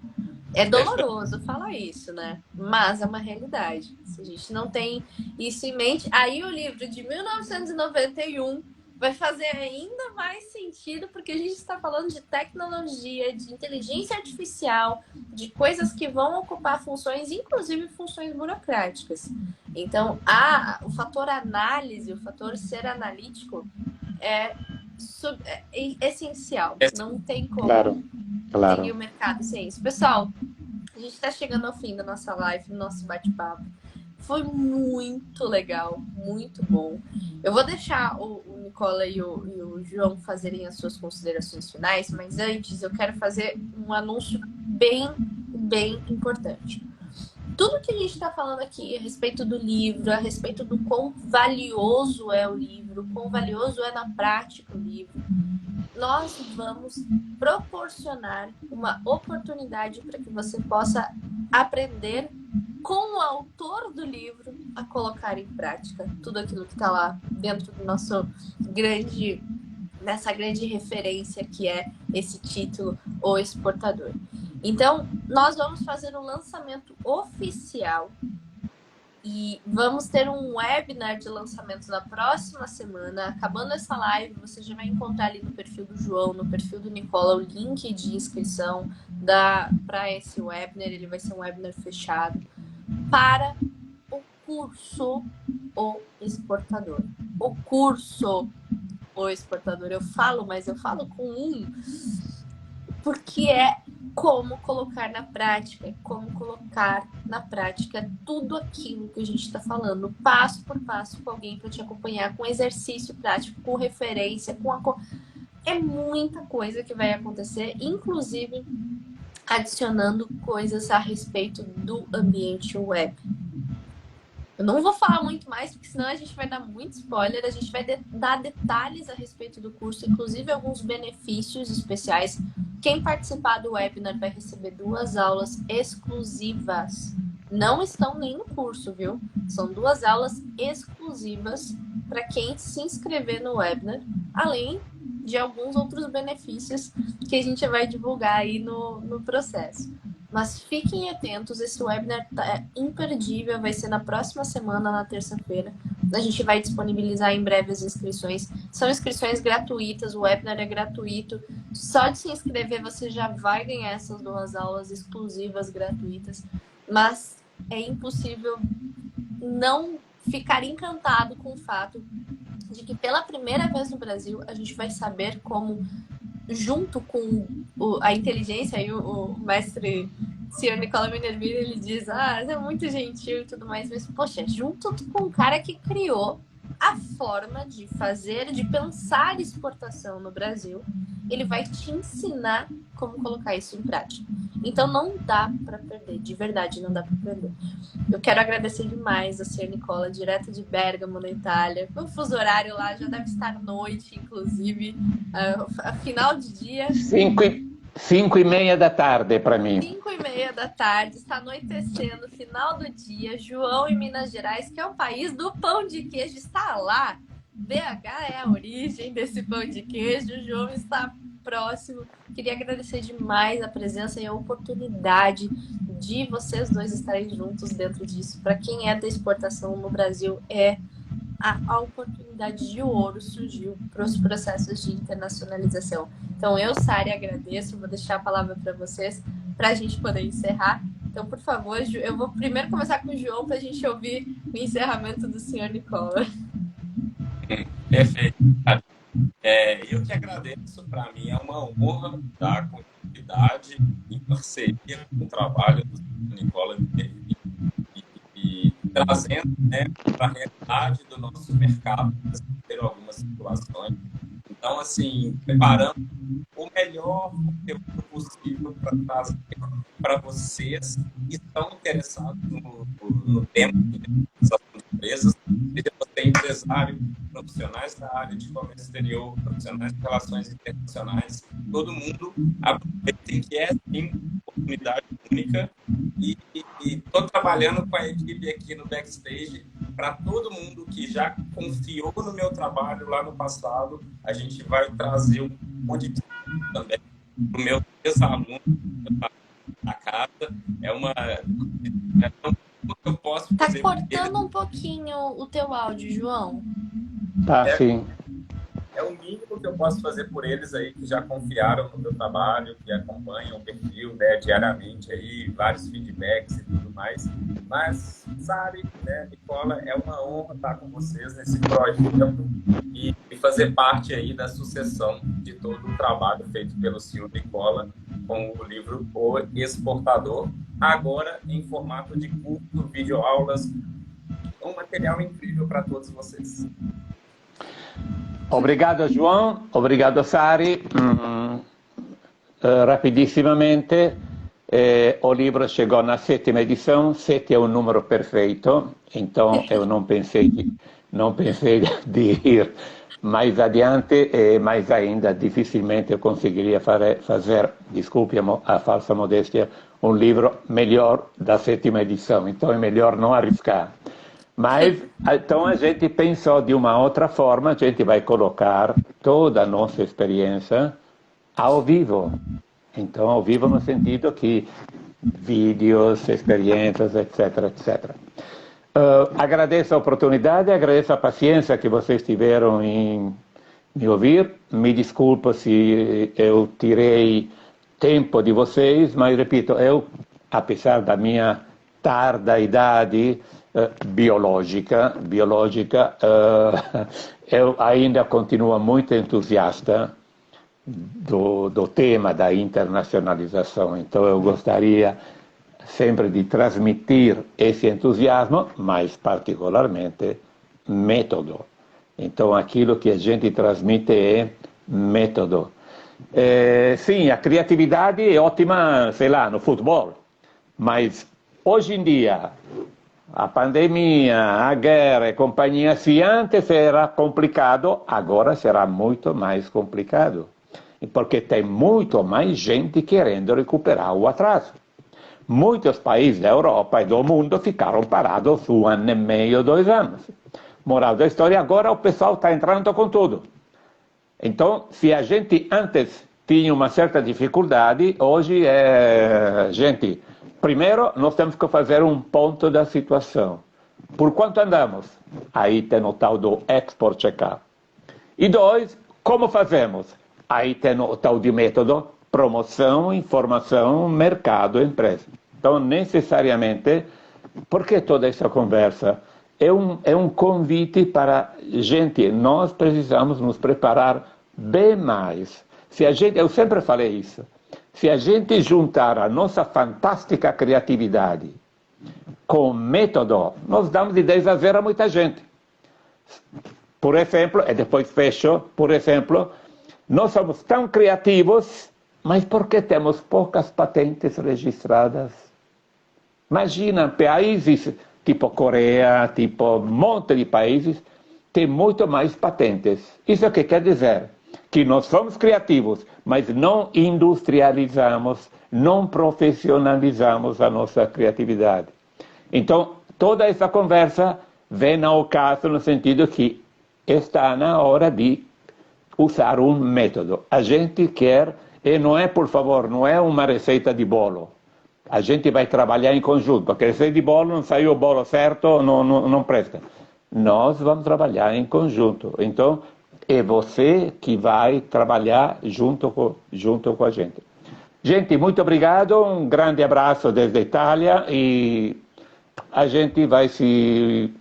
É doloroso falar isso, né? Mas é uma realidade. Se a gente não tem isso em mente, aí o livro de 1991 vai fazer ainda mais sentido, porque a gente está falando de tecnologia, de inteligência artificial, de coisas que vão ocupar funções, inclusive funções burocráticas. Então, o fator análise, o fator ser analítico é essencial. Não tem como. Claro. Claro. seguir o mercado sem isso. Pessoal, a gente está chegando ao fim da nossa live, do nosso bate-papo. Foi muito legal, muito bom. Eu vou deixar o Nicola e o João fazerem as suas considerações finais, mas antes eu quero fazer um anúncio bem importante. Tudo que a gente está falando aqui a respeito do livro, a respeito do quão valioso é o livro, quão valioso é na prática o livro, nós vamos proporcionar uma oportunidade para que você possa aprender com o autor do livro a colocar em prática tudo aquilo que está lá dentro do nosso nessa grande referência que é esse título, O Exportador. Então, nós vamos fazer um lançamento oficial e vamos ter um webinar de lançamento na próxima semana. Acabando essa live, você já vai encontrar ali no perfil do João, no perfil do Nicola, o link de inscrição para esse webinar. Ele vai ser um webinar fechado para o curso O Exportador. O curso O Exportador. Eu falo, mas eu falo com porque é como colocar na prática, como colocar na prática tudo aquilo que a gente está falando, passo por passo, com alguém para te acompanhar, com exercício prático, com referência, é muita coisa que vai acontecer, inclusive adicionando coisas a respeito do ambiente web. Eu não vou falar muito mais, porque senão a gente vai dar muito spoiler. A gente vai dar detalhes a respeito do curso, inclusive alguns benefícios especiais. Quem participar do webinar vai receber 2 aulas exclusivas. Não estão nem no curso, viu? São 2 aulas exclusivas para quem se inscrever no webinar, além de alguns outros benefícios que a gente vai divulgar aí no processo. Mas fiquem atentos, esse webinar é imperdível, vai ser na próxima semana, na terça-feira. A gente vai disponibilizar em breve as inscrições. São inscrições gratuitas, o webinar é gratuito. Só de se inscrever você já vai ganhar essas 2 aulas exclusivas gratuitas. Mas é impossível não ficar encantado com o fato de que pela primeira vez no Brasil a gente vai saber como, junto com a inteligência, e o mestre senhor Nicola Minervini, ele diz, é muito gentil e tudo mais, mas, poxa, junto com o cara que criou a forma de fazer, de pensar exportação no Brasil, ele vai te ensinar como colocar isso em prática. Então não dá para perder, de verdade, não dá para perder. Eu quero agradecer demais a senhora Nicola, direto de Bergamo, na Itália. O fuso horário lá já deve estar noite, inclusive, a final de dia. 5h30 da tarde para mim. 5h30 da tarde, está anoitecendo, final do dia. João, em Minas Gerais, que é o país do pão de queijo, está lá. BH é a origem desse pão de queijo. O João está próximo. Queria agradecer demais a presença e a oportunidade de vocês dois estarem juntos dentro disso. Para quem é da exportação no Brasil, a oportunidade de ouro surgiu para os processos de internacionalização. Então, eu, Sari, agradeço. Vou deixar a palavra para vocês para a gente poder encerrar. Então, por favor, eu vou primeiro começar com o João para a gente ouvir o encerramento do senhor Nicola. Perfeito. Eu que agradeço. Para mim é uma honra dar continuidade em parceria com o trabalho do Nicola e trazendo, para a realidade do nosso mercado, ter algumas situações. Então, assim, preparando o melhor conteúdo possível para trazer para vocês que estão interessados no tema das empresas, seja você empresário, profissionais da área de comércio exterior, profissionais de relações internacionais, todo mundo aproveita que é, sim, uma oportunidade única e estou trabalhando com a equipe aqui no backstage para todo mundo que já confiou no meu trabalho lá no passado. A gente vai trazer um monte de também para o meu ex-aluno na casa. Eu posso fazer. Tá cortando um pouquinho o teu áudio, João. Tá, sim. É o mínimo que eu posso fazer por eles aí, que já confiaram no meu trabalho, que acompanham o perfil, diariamente aí, vários feedbacks e tudo mais. Mas, Sari, Nicola, é uma honra estar com vocês nesse projeto e fazer parte aí da sucessão de todo o trabalho feito pelo senhor Nicola com o livro O Exportador, agora em formato de curso, videoaulas, um material incrível para todos vocês. Obrigado, João. Obrigado, Sari. Rapidissimamente, o livro chegou na 7ª edição. 7 é um número perfeito, então eu não pensei de ir mais adiante, e mais ainda dificilmente eu conseguiria fazer, desculpe a falsa modéstia, um livro melhor da 7ª edição, então é melhor não arriscar. Mas, então a gente pensou de uma outra forma, a gente vai colocar toda a nossa experiência ao vivo. Então, ao vivo no sentido que vídeos, experiências, etc, etc. Agradeço a oportunidade, agradeço a paciência que vocês tiveram em me ouvir. Me desculpo se eu tirei tempo de vocês, mas, repito, eu, apesar da minha tarda idade biológica, eu ainda continuo muito entusiasta do tema da internacionalização. Então eu gostaria sempre de transmitir esse entusiasmo, mas particularmente método. Então aquilo que a gente transmite é método. Sim, a criatividade é ótima, sei lá, no futebol, mas hoje em dia a pandemia, a guerra e companhia, se antes era complicado, agora será muito mais complicado. Porque tem muito mais gente querendo recuperar o atraso. Muitos países da Europa e do mundo ficaram parados 1 ano e meio, 2 anos. Moral da história, agora o pessoal está entrando com tudo. Então, se a gente antes tinha uma certa dificuldade, hoje gente, primeiro nós temos que fazer um ponto da situação. Por quanto andamos? Aí tem o tal do export check-up. E 2, como fazemos? Aí tem o tal de método, promoção, informação, mercado, empresa. Então, necessariamente, por que toda essa conversa? É um convite para, gente, nós precisamos nos preparar bem mais. Eu sempre falei isso, se a gente juntar a nossa fantástica criatividade com método, nós damos de 10-0 a muita gente. Por exemplo, e depois fecho, por exemplo, nós somos tão criativos, mas por que temos poucas patentes registradas? Imagina, países tipo Coreia, tipo um monte de países, tem muito mais patentes. Isso que quer dizer que nós somos criativos, mas não industrializamos, não profissionalizamos a nossa criatividade. Então, toda essa conversa vem ao caso no sentido que está na hora de usar um método. A gente quer, e não é, por favor, não é uma receita de bolo. A gente vai trabalhar em conjunto, porque receita de bolo, não saiu o bolo certo, não presta. Nós vamos trabalhar em conjunto. Então, é você que vai trabalhar junto com a gente. Gente, muito obrigado, um grande abraço desde a Itália e a gente vai se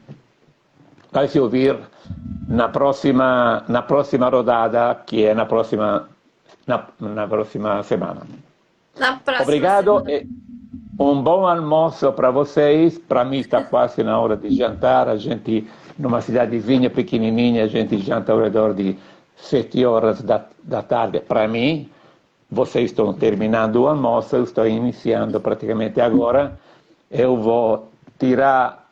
ouvir na próxima rodada, que é na próxima semana. Obrigado. Semana. Um bom almoço para vocês. Para mim está quase na hora de jantar. A gente, numa cidadezinha pequenininha, a gente janta ao redor de 7 horas da tarde. Para mim, vocês estão terminando o almoço, eu estou iniciando praticamente agora. Eu vou tirar,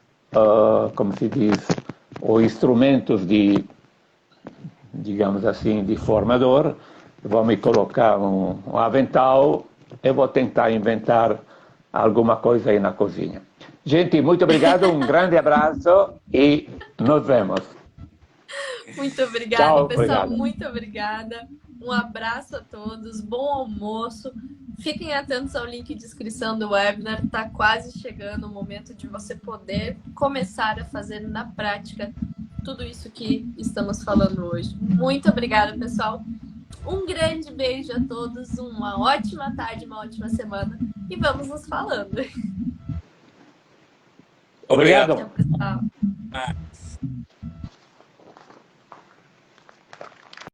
como se diz, os instrumentos digamos assim, de formador. Vou me colocar um avental e vou tentar inventar alguma coisa aí na cozinha. Gente, muito obrigado, um grande abraço e nos vemos. Muito obrigada, Tchau, pessoal. obrigado. Muito obrigada. Um abraço a todos, bom almoço. Fiquem atentos ao link de inscrição do webinar. Está quase chegando o momento de você poder começar a fazer na prática tudo isso que estamos falando hoje. Muito obrigada, pessoal. Um grande beijo a todos, uma ótima tarde, uma ótima semana e vamos nos falando. Obrigado. Tchau, pessoal.